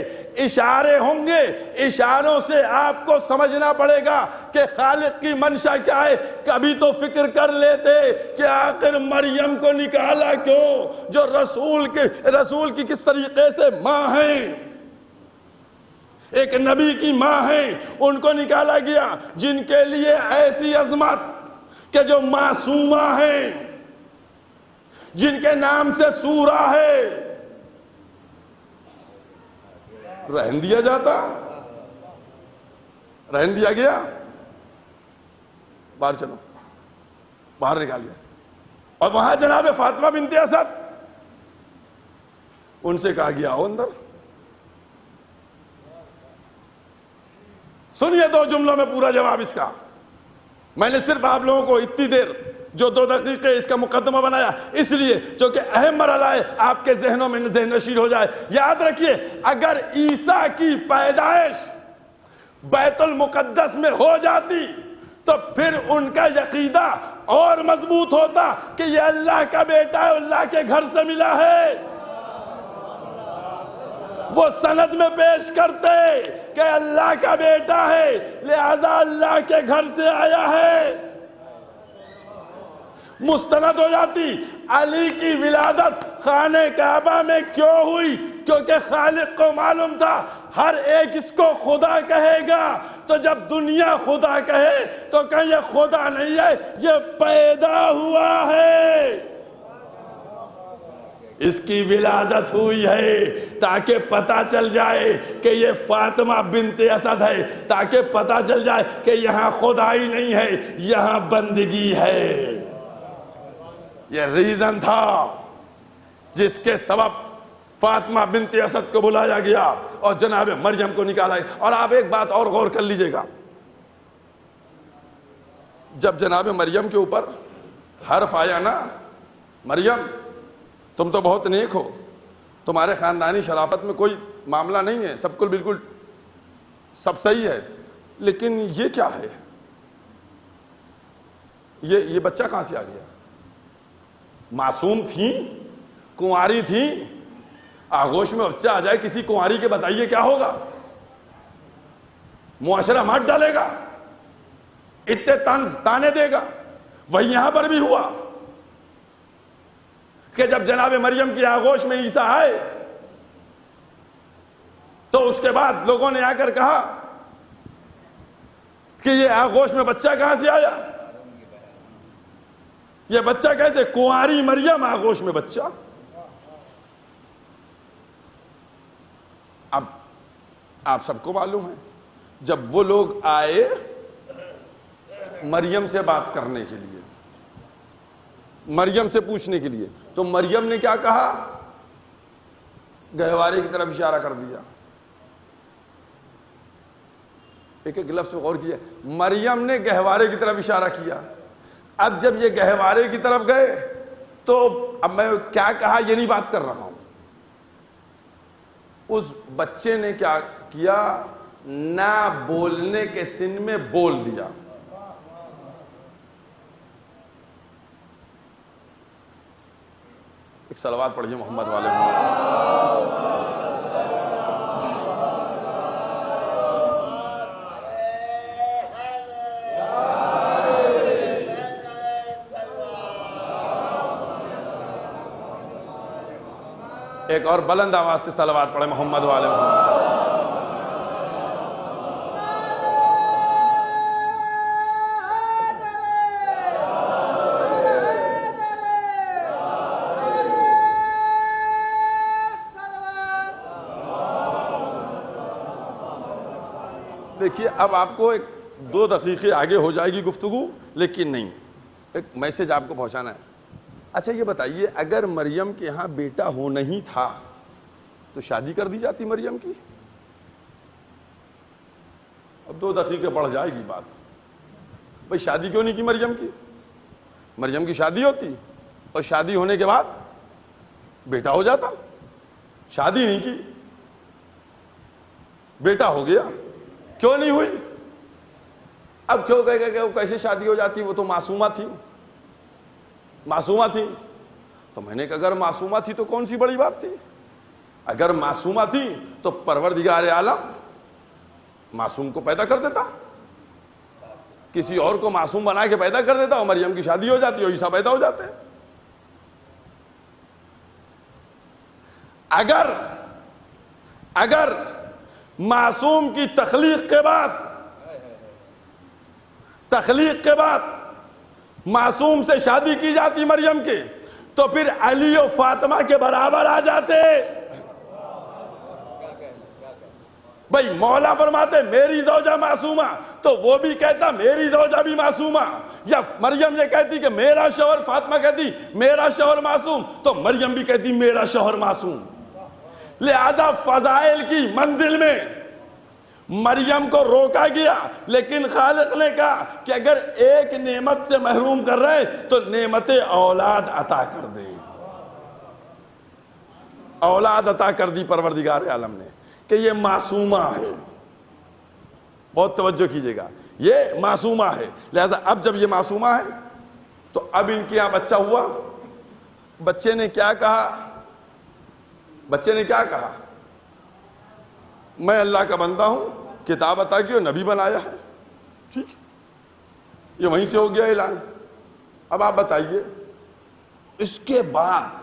اشارے ہوں گے. اشاروں سے آپ کو سمجھنا پڑے گا کہ خالق کی منشا کیا ہے. کبھی تو فکر کر لیتے کہ آخر مریم کو نکالا کیوں، جو رسول کی کس طریقے سے ماں ہیں، ایک نبی کی ماں ہیں، ان کو نکالا گیا جن کے لیے ایسی عظمت کہ جو معصومہ ہیں، جن کے نام سے سورہ ہے. رہن دیا جاتا؟ رہن دیا گیا؟ باہر چلو، باہر نکال دیا. اور وہاں جناب فاطمہ بنت اسد، ان سے کہا گیا آؤ اندر. سنیے 2 جملوں میں پورا جواب اس کا. میں نے صرف آپ لوگوں کو اتنی دیر جو 2 دقیقے اس کا مقدمہ بنایا اس لیے چونکہ اہم مرحلہ ہے، آپ کے ذہنوں میں ذہن نشین ہو جائے. یاد رکھیے اگر عیسیٰ کی پیدائش بیت المقدس میں ہو جاتی تو پھر ان کا عقیدہ اور مضبوط ہوتا کہ یہ اللہ کا بیٹا ہے، اللہ کے گھر سے ملا ہے. وہ سند میں پیش کرتے کہ اللہ کا بیٹا ہے لہذا اللہ کے گھر سے آیا ہے. مستند ہو جاتی. علی کی ولادت خانہ کعبہ میں کیوں ہوئی؟ کیونکہ خالق کو معلوم تھا ہر ایک اس کو خدا کہے گا. تو جب دنیا خدا کہے تو کہیں یہ خدا نہیں ہے، یہ پیدا ہوا ہے. اس کی ولادت ہوئی ہے تاکہ پتہ چل جائے کہ یہ فاطمہ بنت اسد ہے، تاکہ پتہ چل جائے کہ یہاں خدائی نہیں ہے، یہاں بندگی ہے۔ یہ ریزن تھا جس کے سبب فاطمہ بنت اسد کو بلایا گیا اور جناب مریم کو نکالا گیا۔ اور آپ ایک بات اور غور کر لیجئے گا، جب جناب مریم کے اوپر حرف آیا نا، مریم تم تو بہت نیک ہو، تمہارے خاندانی شرافت میں کوئی معاملہ نہیں ہے، سب کل بالکل سب صحیح ہے، لیکن یہ کیا ہے؟ یہ بچہ کہاں سے آ گیا؟ معصوم تھیں، کنواری تھیں، آغوش میں بچہ آ جائے کسی کنواری کے، بتائیے کیا ہوگا؟ معاشرہ مات ڈالے گا، اتنے طنز تانے دے گا۔ وہی یہاں پر بھی ہوا کہ جب جناب مریم کی آغوش میں عیسیٰ آئے تو اس کے بعد لوگوں نے آ کر کہا کہ یہ آغوش میں بچہ کہاں سے آیا؟ یہ بچہ کیسے؟ کنواری مریم آغوش میں بچہ۔ اب آپ سب کو معلوم ہے، جب وہ لوگ آئے مریم سے بات کرنے کے لیے، مریم سے پوچھنے کے لیے، تو مریم نے کیا کہا؟ گہوارے کی طرف اشارہ کر دیا۔ ایک ایک لفظ غور کیجئے، مریم نے گہوارے کی طرف اشارہ کیا۔ اب جب یہ گہوارے کی طرف گئے تو اب میں کیا کہا یہ نہیں بات کر رہا ہوں، اس بچے نے کیا کیا؟ نہ بولنے کے سن میں بول دیا۔ ایک صلوات پڑھیے محمد والے محمد۔ ایک اور بلند آواز سے صلوات پڑھے محمد والے محمد۔ دیکھیے اب آپ کو ایک 2 دقیقے آگے ہو جائے گی گفتگو، لیکن نہیں، ایک میسج آپ کو پہنچانا ہے۔ اچھا یہ بتائیے، اگر مریم کے ہاں بیٹا ہو نہیں تھا تو شادی کر دی جاتی مریم کی؟ اب 2 دقیقے بڑھ جائے گی بات۔ بھئی شادی کیوں نہیں کی مریم کی؟ مریم کی شادی ہوتی اور شادی ہونے کے بعد بیٹا ہو جاتا۔ شادی نہیں کی، بیٹا ہو گیا، کیوں نہیں ہوئی؟ اب کیوں کہے گا کہ وہ کیسے شادی ہو جاتی؟ وہ تو معصومہ تھی، معصومہ تھی۔ تو میں نے کہا اگر معصومہ تھی تو کون سی بڑی بات تھی؟ اگر معصومہ تھی تو پروردگار عالم معصوم کو پیدا کر دیتا، کسی اور کو معصوم بنا کے پیدا کر دیتا، اور مریم کی شادی ہو جاتی اور عیسیٰ پیدا ہو جاتے۔ اگر معصوم کی تخلیق کے بعد معصوم سے شادی کی جاتی مریم کے، تو پھر علی و فاطمہ کے برابر آ جاتے۔ بھئی مولا فرماتے میری زوجہ معصومہ، تو وہ بھی کہتا میری زوجہ بھی معصومہ، یا مریم یہ کہتی کہ میرا شوہر، فاطمہ کہتی میرا شوہر معصوم، تو مریم بھی کہتی میرا شوہر معصوم۔ لہذا فضائل کی منزل میں مریم کو روکا گیا، لیکن خالق نے کہا کہ اگر ایک نعمت سے محروم کر رہے تو نعمت اولاد عطا کر دیں۔ اولاد عطا کر دی پروردگار عالم نے کہ یہ معصومہ ہے۔ بہت توجہ کیجئے گا، یہ معصومہ ہے۔ لہذا اب جب یہ معصومہ ہے تو اب ان کے یہاں بچہ ہوا۔ بچے نے کیا کہا؟ بچے نے کیا کہا؟ میں اللہ کا بندہ ہوں، کتاب عطا کی اور نبی بنایا ہے۔ ٹھیک، یہ وہیں سے ہو گیا اعلان۔ اب آپ بتائیے، اس کے بعد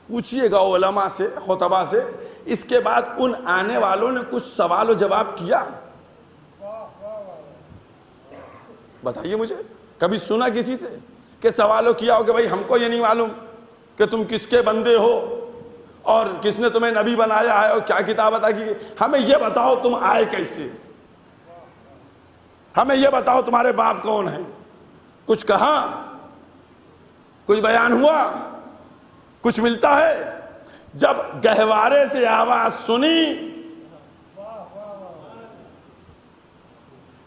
پوچھئے گا علماء سے، خطبہ سے، اس کے بعد ان آنے والوں نے کچھ سوال و جواب کیا؟ بتائیے مجھے، کبھی سنا کسی سے کہ سوالو کیا ہو کہ بھائی ہم کو یہ نہیں معلوم، کہ تم کس کے بندے ہو اور کس نے تمہیں نبی بنایا ہے اور کیا کتاب عطا کی. ہمیں یہ بتاؤ تم آئے کیسے, ہمیں یہ بتاؤ تمہارے باپ کون ہیں. کچھ کہا, کچھ بیان ہوا, کچھ ملتا ہے؟ جب گہوارے سے آواز سنی,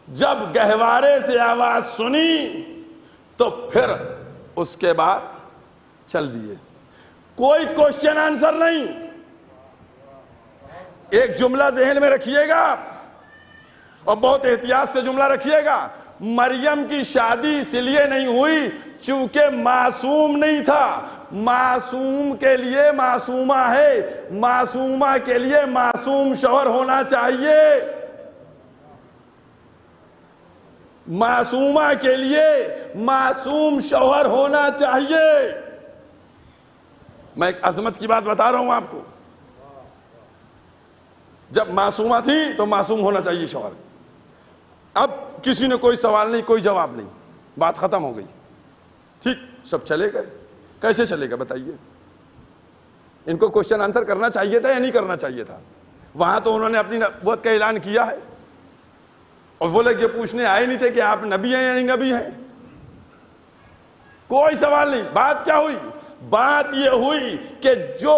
جب گہوارے سے آواز سنی تو پھر اس کے بعد چل دیے. کوئی کوشچن آنسر نہیں. ایک جملہ ذہن میں رکھیے گا اور بہت احتیاط سے جملہ رکھیے گا. مریم کی شادی اس لیے نہیں ہوئی چونکہ معصوم نہیں تھا. معصوم کے لیے معصومہ ہے, معصومہ کے لیے معصوم شوہر ہونا چاہیے. معصومہ کے لیے معصوم شوہر ہونا چاہیے. میں ایک عظمت کی بات بتا رہا ہوں آپ کو. جب معصومہ تھی تو معصوم ہونا چاہیے شوہر. اب کسی نے کوئی سوال نہیں, کوئی جواب نہیں, بات ختم ہو گئی. ٹھیک, سب چلے گئے. کیسے چلے گا بتائیے؟ ان کو کوشچن آنسر کرنا چاہیے تھا یا نہیں کرنا چاہیے تھا؟ وہاں تو انہوں نے اپنی نبوت کا اعلان کیا ہے اور وہ لوگ یہ پوچھنے آئے نہیں تھے کہ آپ نبی ہیں یا نہیں نبی ہیں. کوئی سوال نہیں. بات کیا ہوئی؟ بات یہ ہوئی کہ جو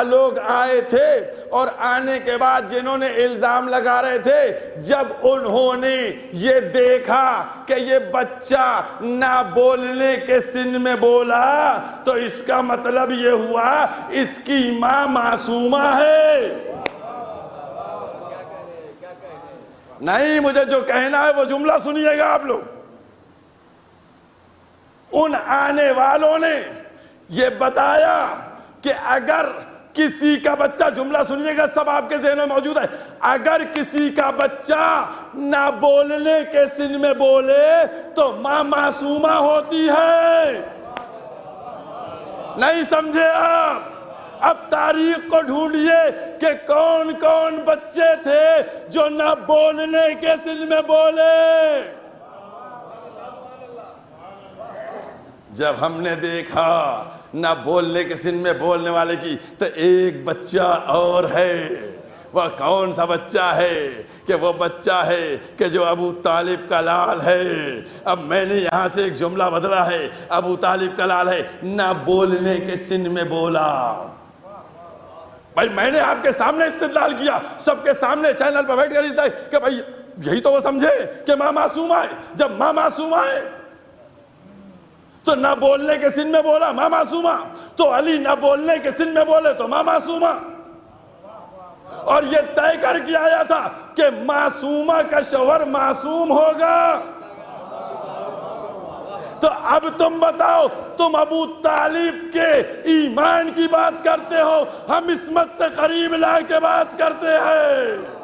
لوگ آئے تھے اور آنے کے بعد جنہوں نے الزام لگا رہے تھے, جب انہوں نے یہ دیکھا کہ یہ بچہ نہ بولنے کے سن میں بولا تو اس کا مطلب یہ ہوا اس کی ماں معصومہ ہے. نہیں, مجھے جو کہنا ہے وہ جملہ سنیے گا آپ لوگ. ان آنے والوں نے یہ بتایا کہ اگر کسی کا بچہ, جملہ سنیے گا, سب آپ کے ذہن میں موجود ہے, اگر کسی کا بچہ نہ بولنے کے سن میں بولے تو ماں معصومہ ہوتی ہے. نہیں سمجھے آپ؟ اب تاریخ کو ڈھونڈیے کہ کون کون بچے تھے جو نہ بولنے کے سن میں بولے. جب ہم نے دیکھا نہ بولنے کے سن میں بولنے والے کی, تو ایک بچہ اور ہے. وہ کون سا بچہ ہے؟ کہ وہ بچہ ہے کہ جو ابو طالب کا لال ہے. اب میں نے یہاں سے ایک جملہ بدلا ہے, ابو طالب کا لال ہے, نہ بولنے کے سن میں بولا. بھائی میں نے آپ کے سامنے استدلال کیا, سب کے سامنے چینل پر بیٹھ کر کہ بھائی یہی تو وہ سمجھے کہ ماں معصومہ ہے. جب ماں معصومہ ہے تو نہ بولنے کے سن میں بولا, ماں معصومہ. تو علی نہ بولنے کے سن میں بولے تو ماں معصومہ. اور یہ طے کر کے آیا تھا کہ معصومہ کا شوہر معصوم ہوگا. تو اب تم بتاؤ, تم ابو طالب کے ایمان کی بات کرتے ہو, ہم عصمت سے قریب لا کے بات کرتے ہیں.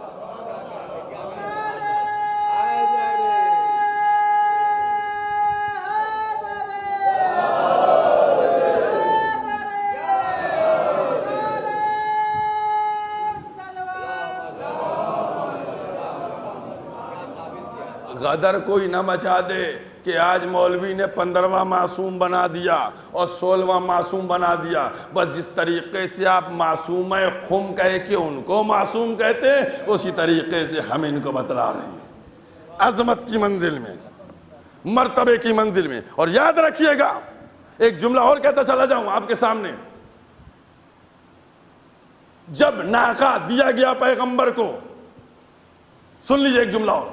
غدر کوئی نہ مچا دے کہ آج مولوی نے 15واں معصوم بنا دیا اور 16واں معصوم بنا دیا. بس جس طریقے سے آپ معصوم خم کہے کہ ان کو معصوم کہتے ہیں, اسی طریقے سے ہم ان کو بتلا رہے ہیں. عظمت کی منزل میں, مرتبے کی منزل میں. اور یاد رکھیے گا, ایک جملہ اور کہتا چلا جاؤں آپ کے سامنے. جب ناقہ دیا گیا پیغمبر کو, سن لیجئے ایک جملہ اور,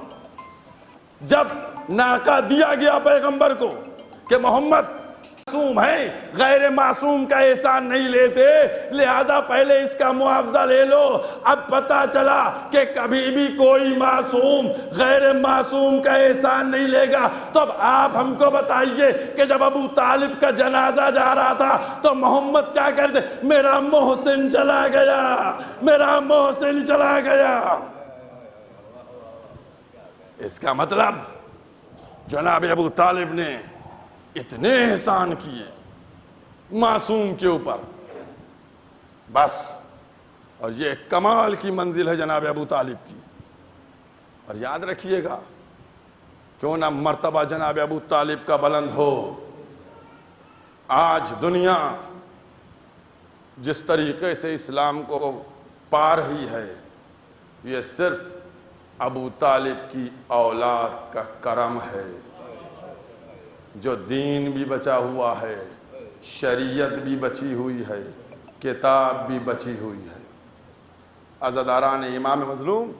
جب ناقہ دیا گیا پیغمبر کو کہ محمد معصوم ہیں, غیر معصوم کا احسان نہیں لیتے, لہذا پہلے اس کا معاوضہ لے لو. اب پتا چلا کہ کبھی بھی کوئی معصوم غیر معصوم کا احسان نہیں لے گا. تو اب آپ ہم کو بتائیے کہ جب ابو طالب کا جنازہ جا رہا تھا تو محمد کیا کرتے؟ میرا محسن چلا گیا, میرا محسن چلا گیا. اس کا مطلب جناب ابو طالب نے اتنے احسان کیے معصوم کے اوپر, بس. اور یہ کمال کی منزل ہے جناب ابو طالب کی. اور یاد رکھیے گا, کیوں نہ مرتبہ جناب ابو طالب کا بلند ہو. آج دنیا جس طریقے سے اسلام کو پا رہی ہے یہ صرف ابو طالب کی اولاد کا کرم ہے، جو دین بھی بچا ہوا ہے، شریعت بھی بچی ہوئی ہے، کتاب بھی بچی ہوئی ہے۔ عزاداران امام مظلوم،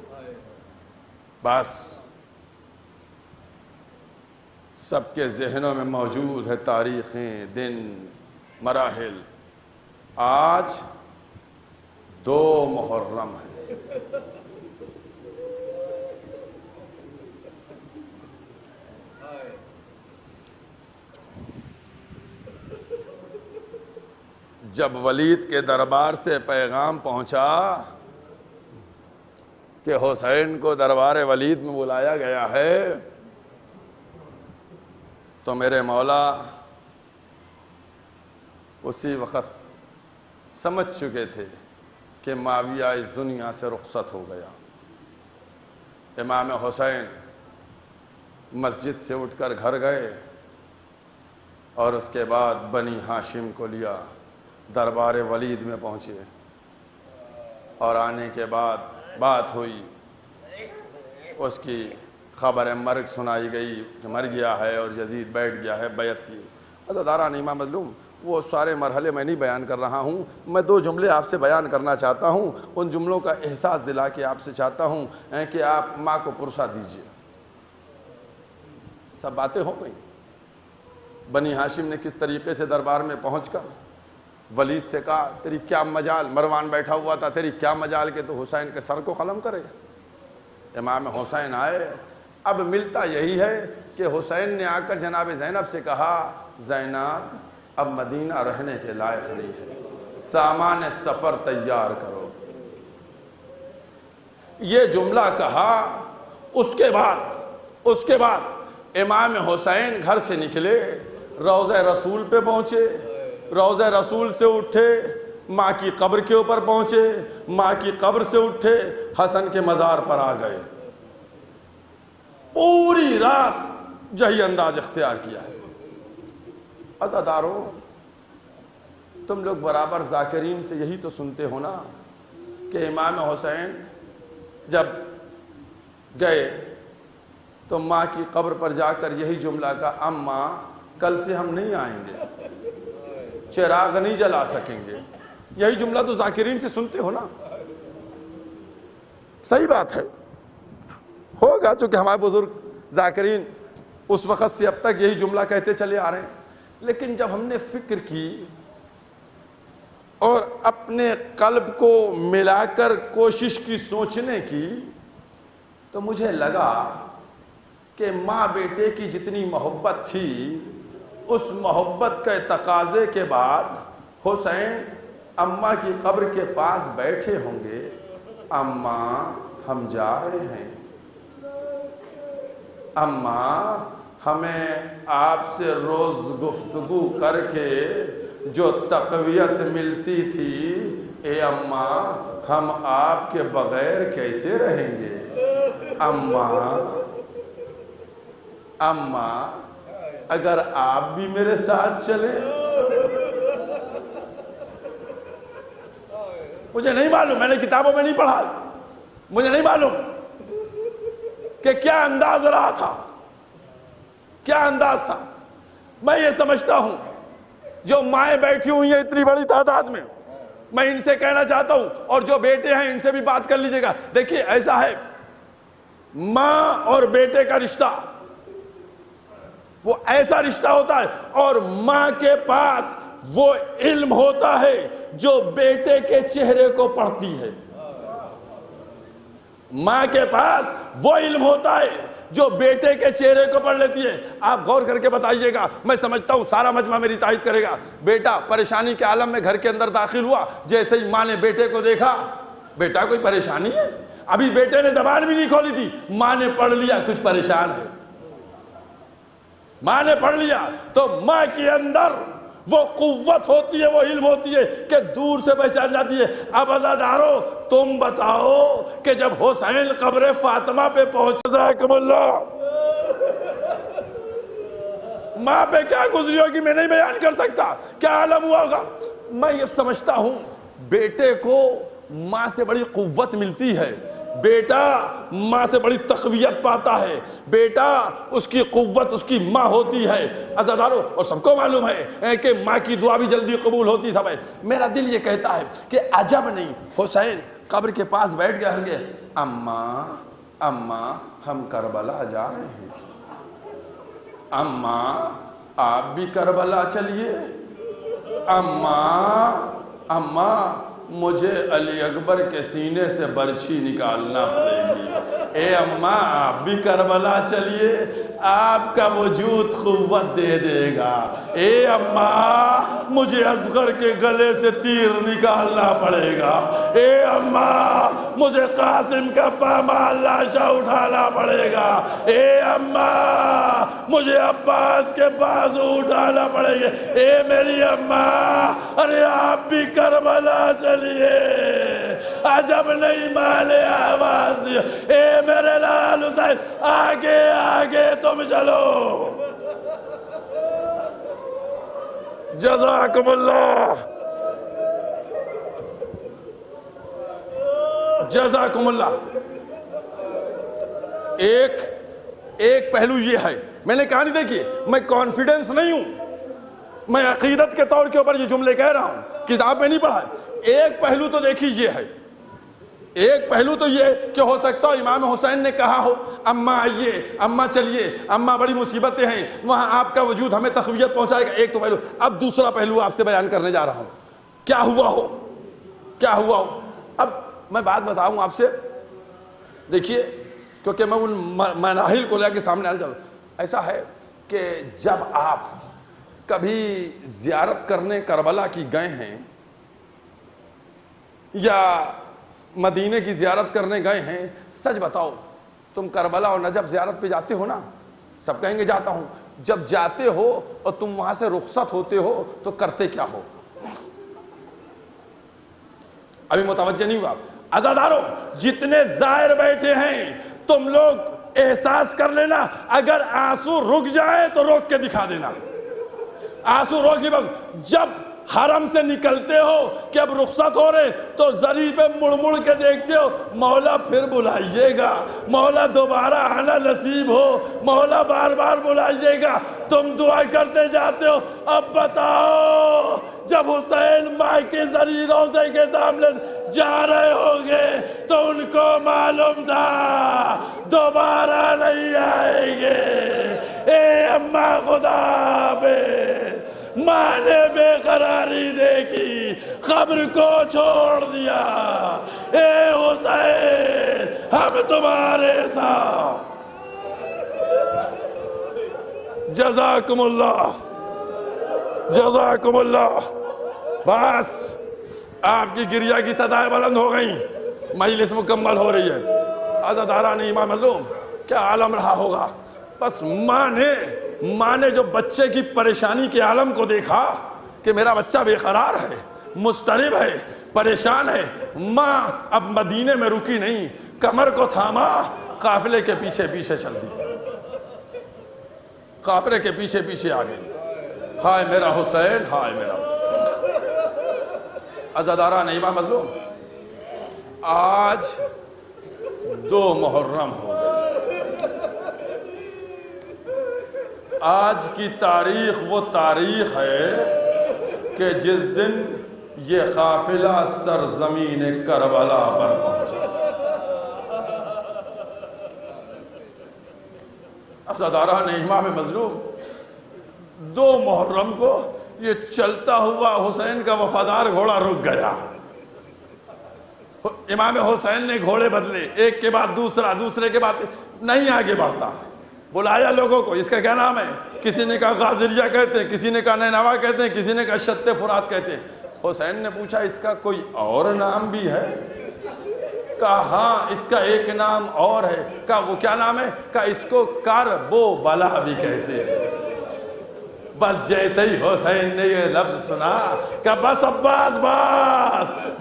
بس سب کے ذہنوں میں موجود ہے تاریخیں، دن، مراحل۔ آج 2 محرم ہے۔ جب ولید کے دربار سے پیغام پہنچا کہ حسین کو دربار ولید میں بلایا گیا ہے، تو میرے مولا اسی وقت سمجھ چکے تھے کہ معاویہ اس دنیا سے رخصت ہو گیا۔ امام حسین مسجد سے اٹھ کر گھر گئے اور اس کے بعد بنی ہاشم کو لیا، دربار ولید میں پہنچے، اور آنے کے بعد بات ہوئی، اس کی خبر مرگ سنائی گئی کہ مر گیا ہے اور یزید بیٹھ گیا ہے، بیعت کی۔ عزاداران امام مظلوم، وہ سارے مرحلے میں نہیں بیان کر رہا ہوں، میں 2 جملے آپ سے بیان کرنا چاہتا ہوں، ان جملوں کا احساس دلا کے آپ سے چاہتا ہوں کہ آپ ماں کو پرسا دیجئے۔ سب باتیں ہو گئیں۔ بنی ہاشم نے کس طریقے سے دربار میں پہنچ کر ولید سے کہا تیری کیا مجال، مروان بیٹھا ہوا تھا، تیری کیا مجال کہ تو حسین کے سر کو قلم کرے۔ امام حسین آئے۔ اب ملتا یہی ہے کہ حسین نے آ کر جناب زینب سے کہا زینب اب مدینہ رہنے کے لائق نہیں ہے، سامان سفر تیار کرو۔ یہ جملہ کہا، اس کے بعد امام حسین گھر سے نکلے، روضہ رسول پہ پہنچے، روضہ رسول سے اٹھے ماں کی قبر کے اوپر پہنچے، ماں کی قبر سے اٹھے حسن کے مزار پر آ گئے، پوری رات یہی انداز اختیار کیا ہے۔ عزاداروں، تم لوگ برابر ذاکرین سے یہی تو سنتے ہو نا کہ امام حسین جب گئے تو ماں کی قبر پر جا کر یہی جملہ کہا اماں کل سے ہم نہیں آئیں گے، چراغ نہیں جلا سکیں گے۔ یہی جملہ تو ذاکرین سے سنتے ہو نا۔ صحیح بات ہے، ہوگا چونکہ ہمارے بزرگ ذاکرین اس وقت سے اب تک یہی جملہ کہتے چلے آ رہے ہیں۔ لیکن جب ہم نے فکر کی اور اپنے قلب کو ملا کر کوشش کی سوچنے کی، تو مجھے لگا کہ ماں بیٹے کی جتنی محبت تھی اس محبت کے تقاضے کے بعد حسین اماں کی قبر کے پاس بیٹھے ہوں گے، اماں ہم جا رہے ہیں، اماں ہمیں آپ سے روز گفتگو کر کے جو تقویت ملتی تھی، اے اماں ہم آپ کے بغیر کیسے رہیں گے؟ اماں اگر آپ بھی میرے ساتھ چلیں۔ مجھے نہیں معلوم، میں نے کتابوں میں نہیں پڑھا، مجھے نہیں معلوم کہ کیا انداز رہا تھا، کیا انداز تھا۔ میں یہ سمجھتا ہوں جو مائیں بیٹھی ہوئی ہیں اتنی بڑی تعداد میں، میں ان سے کہنا چاہتا ہوں، اور جو بیٹے ہیں ان سے بھی بات کر لیجئے گا۔ دیکھیے ایسا ہے، ماں اور بیٹے کا رشتہ وہ ایسا رشتہ ہوتا ہے، اور ماں کے پاس وہ علم ہوتا ہے جو بیٹے کے چہرے کو پڑھتی ہے۔ ماں کے پاس وہ علم ہوتا ہے جو بیٹے کے چہرے کو پڑھ لیتی ہے۔ آپ غور کر کے بتائیے گا، میں سمجھتا ہوں سارا مجمع میری تائید کرے گا، بیٹا پریشانی کے عالم میں گھر کے اندر داخل ہوا، جیسے ہی ماں نے بیٹے کو دیکھا، بیٹا کوئی پریشانی ہے؟ ابھی بیٹے نے زبان بھی نہیں کھولی تھی، ماں نے پڑھ لیا کچھ پریشان ہے، ماں نے پڑھ لیا۔ تو ماں کے اندر وہ قوت ہوتی ہے، وہ علم ہوتی ہے کہ دور سے پہچان جاتی ہے۔ اب عزادارو تم بتاؤ کہ جب حسین قبر فاطمہ پہ پہنچا، جزاکم اللہ، ماں پہ کیا گزری ہوگی میں نہیں بیان کر سکتا، کیا عالم ہوا ہوگا۔ میں یہ سمجھتا ہوں بیٹے کو ماں سے بڑی قوت ملتی ہے، بیٹا ماں سے بڑی تقویت پاتا ہے، بیٹا اس کی قوت اس کی ماں ہوتی ہے۔ عزادارو، اور سب کو معلوم ہے کہ ماں کی دعا بھی جلدی قبول ہوتی سب ہے۔ میرا دل یہ کہتا ہے کہ عجب نہیں، حسین قبر کے پاس بیٹھ گئے ہوں گے، اماں اماں ہم کربلا جا رہے ہیں، اماں آپ بھی کربلا چلیے، اماں اماں مجھے علی اکبر کے سینے سے برچھی نکالنا پڑے گی، اے اماں آپ بھی کربلا چلیے، آپ کا وجود قوت دے دے گا، اے اماں مجھے اصغر کے گلے سے تیر نکالنا پڑے گا، اے اماں مجھے قاسم کا پامال لاشا اٹھانا پڑے گا، اے اماں مجھے عباس کے بازو اٹھانا پڑے گا، اے میری اماں ارے آپ بھی کربلا چلیے۔ عجب نہیں ماں نے آواز دیا، اے میرے لال حسین آگے آگے تم چلو۔ جزاکم اللہ، جزاکم اللہ۔ ایک پہلو یہ ہے، میں نے کہانی دیکھی، میں کانفیڈنس نہیں ہوں، میں عقیدت کے طور کے اوپر یہ جملے کہہ رہا ہوں، کتاب میں نہیں پڑھا ہے۔ ایک پہلو تو دیکھیے یہ ہے، ایک پہلو تو یہ کہ ہو سکتا ہو امام حسین نے کہا ہو اماں آئیے، اماں چلیے، اماں بڑی مصیبتیں ہیں، وہاں آپ کا وجود ہمیں تقویت پہنچائے گا، ایک تو پہلو۔ اب دوسرا پہلو آپ سے بیان کرنے جا رہا ہوں، کیا ہوا ہو، کیا ہوا ہو۔ اب میں بات بتاؤں آپ سے، دیکھیے کیونکہ میں ان مناہل کو لے کے سامنے آ جاؤں، ایسا ہے کہ جب آپ کبھی زیارت کرنے کربلا کی گئے ہیں یا مدینے کی زیارت کرنے گئے ہیں، سچ بتاؤ تم کربلا اور نجف زیارت پہ جاتے ہو نا؟ سب کہیں گے جاتا ہوں۔ جب جاتے ہو اور تم وہاں سے رخصت ہوتے ہو تو کرتے کیا ہو؟ ابھی متوجہ نہیں ہوا؟ عزادارو جتنے زائر بیٹھے ہیں تم لوگ احساس کر لینا، اگر آنسو رک جائے تو روک کے دکھا دینا، آنسو روک نہیں۔ جب حرم سے نکلتے ہو کہ اب رخصت ہو رہے تو زری پہ مڑ مڑ کے دیکھتے ہو، مولا پھر بلائیے گا، مولا دوبارہ آنا نصیب ہو، مولا بار بار بلائیے گا، تم دعا کرتے جاتے ہو۔ اب بتاؤ جب حسین ماں کے زری روزے کے سامنے جا رہے ہوں گے تو ان کو معلوم تھا دوبارہ نہیں آئیں گے، اے اماں خدا حافظ۔ ماں نے بے قراری دیکھی، قبر کو چھوڑ دیا، اے حسین ہم تمہارے ساتھ۔ جزاکم اللہ، جزاکم اللہ۔ بس آپ کی گریہ کی صدائیں بلند ہو گئیں، مجلس مکمل ہو رہی ہے۔ عزاداران امام مظلوم کیا عالم رہا ہوگا۔ بس ماں نے جو بچے کی پریشانی کے عالم کو دیکھا کہ میرا بچہ بے قرار ہے، مضطرب ہے، پریشان ہے، ماں اب مدینے میں رکی نہیں، کمر کو تھاما، قافلے کے پیچھے پیچھے چل دی، قافلے کے پیچھے پیچھے آ گئی۔ ہائے میرا حسین، ہائے میرا حسین۔ عزاداران امام مظلوم آج 2 محرم ہو گئے۔ آج کی تاریخ وہ تاریخ ہے کہ جس دن یہ قافلہ سرزمین کربلا پر پہنچا۔ عزاداران امام مظلوم 2 محرم کو یہ چلتا ہوا حسین کا وفادار گھوڑا رک گیا۔ امام حسین نے گھوڑے بدلے، ایک کے بعد دوسرا، دوسرے کے بعد، نہیں آگے بڑھتا۔ بلایا لوگوں کو، اس کا کیا نام ہے؟ کسی نے کہا غازریہ کہتے ہیں، کسی نے کہا نینوا کہتے ہیں، کسی نے کہا شت فرات کہتے ہیں۔ حسین نے پوچھا اس کا کوئی اور نام بھی ہے؟ کہا ہاں اس کا ایک نام اور ہے۔ کہا وہ کیا نام ہے؟ کہا اس کو کرب و بلا بھی کہتے ہیں۔ بس جیسے ہی حسین نے یہ لفظ سنا کہ بس عباس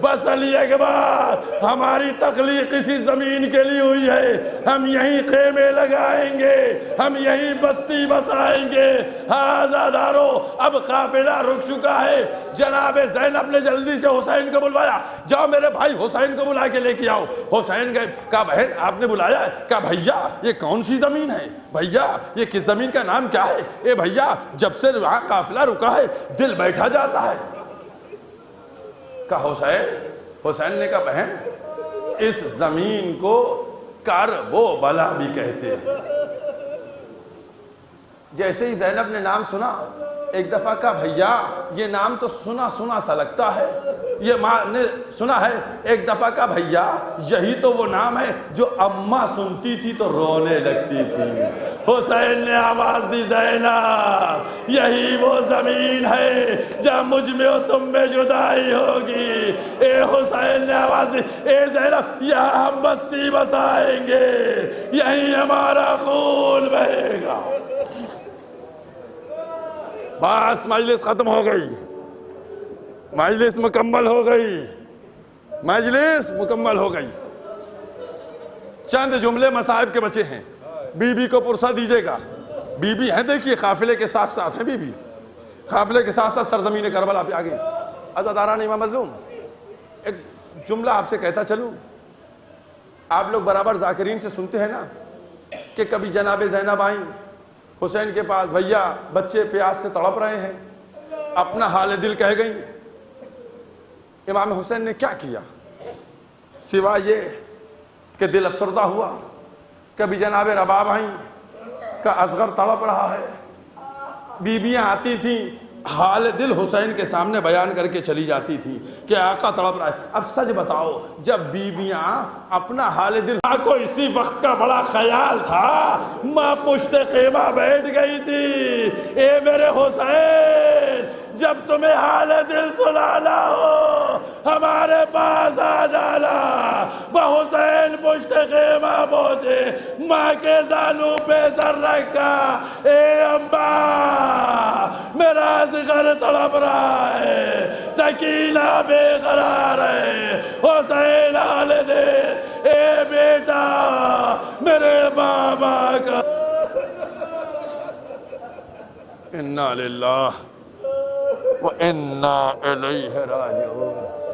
بس علی اکبر، ہماری تخلیق اسی زمین کے لیے ہوئی ہے، ہم یہیں خیمے لگائیں گے، ہم یہیں بستی بسائیں گے۔ آزادارو، اب قافلہ رک چکا ہے۔ جناب زینب نے جلدی سے حسین کو بلوایا، جاؤ میرے بھائی حسین کو بلا کے لے کے آؤ۔ حسین گئے، کہا بہن آپ نے بلایا ہے؟ کہا بھیا یہ کون سی زمین ہے؟ بھیا یہ کس زمین کا نام کیا ہے؟ اے بھیا جب سے وہاں قافلہ رکا ہے دل بیٹھا جاتا ہے۔ کہا حسین نے کہا بہن اس زمین کو کرب و بلا بھی کہتے ہیں۔ جیسے ہی زینب نے نام سنا ایک دفعہ کہا بھیا یہ نام تو سنا سا لگتا ہے، یہ ماں نے سنا ہے۔ ایک دفعہ کہا بھیا یہی تو وہ نام ہے جو اماں سنتی تھی تو رونے لگتی تھی۔ حسین نے آواز دی زینب یہی وہ زمین ہے جہاں مجھ میں و تم میں جدائی ہوگی۔ اے حسین نے آواز دی اے زینب یہاں ہم بستی بسائیں گے، یہیں ہمارا خون بہے گا۔ بس مجلس ختم ہو گئی، مجلس مکمل ہو گئی، مجلس مکمل ہو گئی۔ چند جملے مصائب کے بچے ہیں، بی بی کو پرسہ دیجئے گا۔ بی بی ہیں دیکھیے قافلے کے ساتھ ساتھ ہیں، بی بی قافلے کے ساتھ ساتھ سرزمین کربلا پہ آگئی۔ عزاداران امام مظلوم ایک جملہ آپ سے کہتا چلوں، آپ لوگ برابر ذاکرین سے سنتے ہیں نا کہ کبھی جناب زینب آئیں حسین کے پاس، بھیا بچے پیاس سے تڑپ رہے ہیں، اپنا حال دل کہہ گئیں۔ امام حسین نے کیا کیا سوا یہ کہ دل افسردہ ہوا؟ کبھی جناب رباب آئیں کہ اصغر تڑپ رہا ہے، بیویاں آتی تھیں حال دل حسین کے سامنے بیان کر کے چلی جاتی تھی کہ آقا تڑپ رہا ہے۔ اب سچ بتاؤ جب بیویاں اپنا حال دل کو اسی وقت کا بڑا خیال تھا، ماں پشت خیمہ بیٹھ گئی تھی، اے میرے حسین جب تمہیں حال دل سنانا ہو ہمارے پاس آ جانا۔ وہ حسین پشت خیمہ پہنچے، ماں کے زانوں پہ سر رکھا، اے اماں میرا اصغر تڑپ رہا ہے، سکینہ بے قرار ہے، حسین حال دے، اے بیٹا میرے بابا کا۔ انا للہ وَإِنَّا إِلَيْهِ رَاجِعُونَ۔